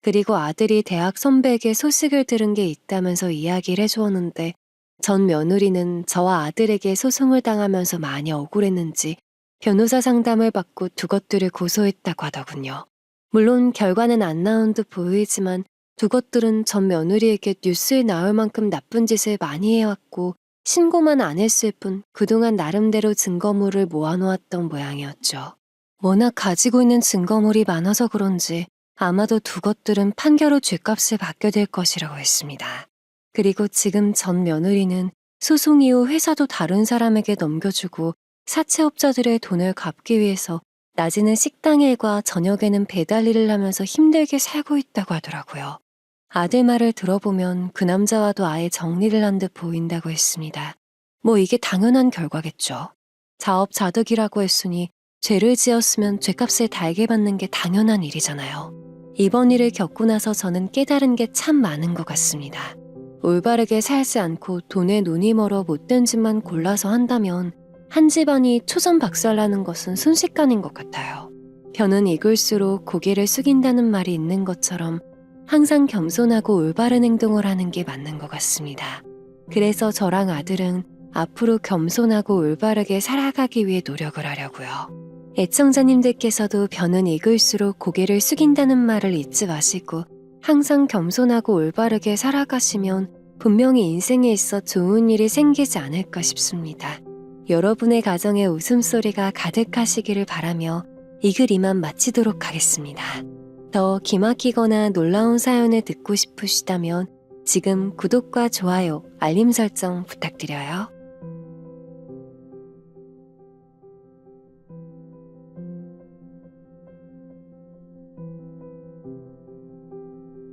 그리고 아들이 대학 선배에게 소식을 들은 게 있다면서 이야기를 해주었는데 전 며느리는 저와 아들에게 소송을 당하면서 많이 억울했는지 변호사 상담을 받고 두 것들을 고소했다고 하더군요. 물론 결과는 안 나온 듯 보이지만 두 것들은 전 며느리에게 뉴스에 나올 만큼 나쁜 짓을 많이 해왔고 신고만 안 했을 뿐 그동안 나름대로 증거물을 모아놓았던 모양이었죠. 워낙 가지고 있는 증거물이 많아서 그런지 아마도 두 것들은 판결 후 죗값을 받게 될 것이라고 했습니다. 그리고 지금 전 며느리는 소송 이후 회사도 다른 사람에게 넘겨주고 사채업자들의 돈을 갚기 위해서 낮에는 식당 일과 저녁에는 배달 일을 하면서 힘들게 살고 있다고 하더라고요. 아들 말을 들어보면 그 남자와도 아예 정리를 한 듯 보인다고 했습니다. 뭐 이게 당연한 결과겠죠. 자업자득이라고 했으니 죄를 지었으면 죄값을 달게 받는 게 당연한 일이잖아요. 이번 일을 겪고 나서 저는 깨달은 게 참 많은 것 같습니다. 올바르게 살지 않고 돈에 눈이 멀어 못된 짓만 골라서 한다면 한 집안이 초전박살나는 것은 순식간인 것 같아요. 벼는 익을수록 고개를 숙인다는 말이 있는 것처럼 항상 겸손하고 올바른 행동을 하는 게 맞는 것 같습니다. 그래서 저랑 아들은 앞으로 겸손하고 올바르게 살아가기 위해 노력을 하려고요. 애청자님들께서도 벼는 익을수록 고개를 숙인다는 말을 잊지 마시고 항상 겸손하고 올바르게 살아가시면 분명히 인생에 있어 좋은 일이 생기지 않을까 싶습니다. 여러분의 가정에 웃음소리가 가득하시기를 바라며 이 글 이만 마치도록 하겠습니다. 더 기막히거나 놀라운 사연을 듣고 싶으시다면 지금 구독과 좋아요, 알림 설정 부탁드려요.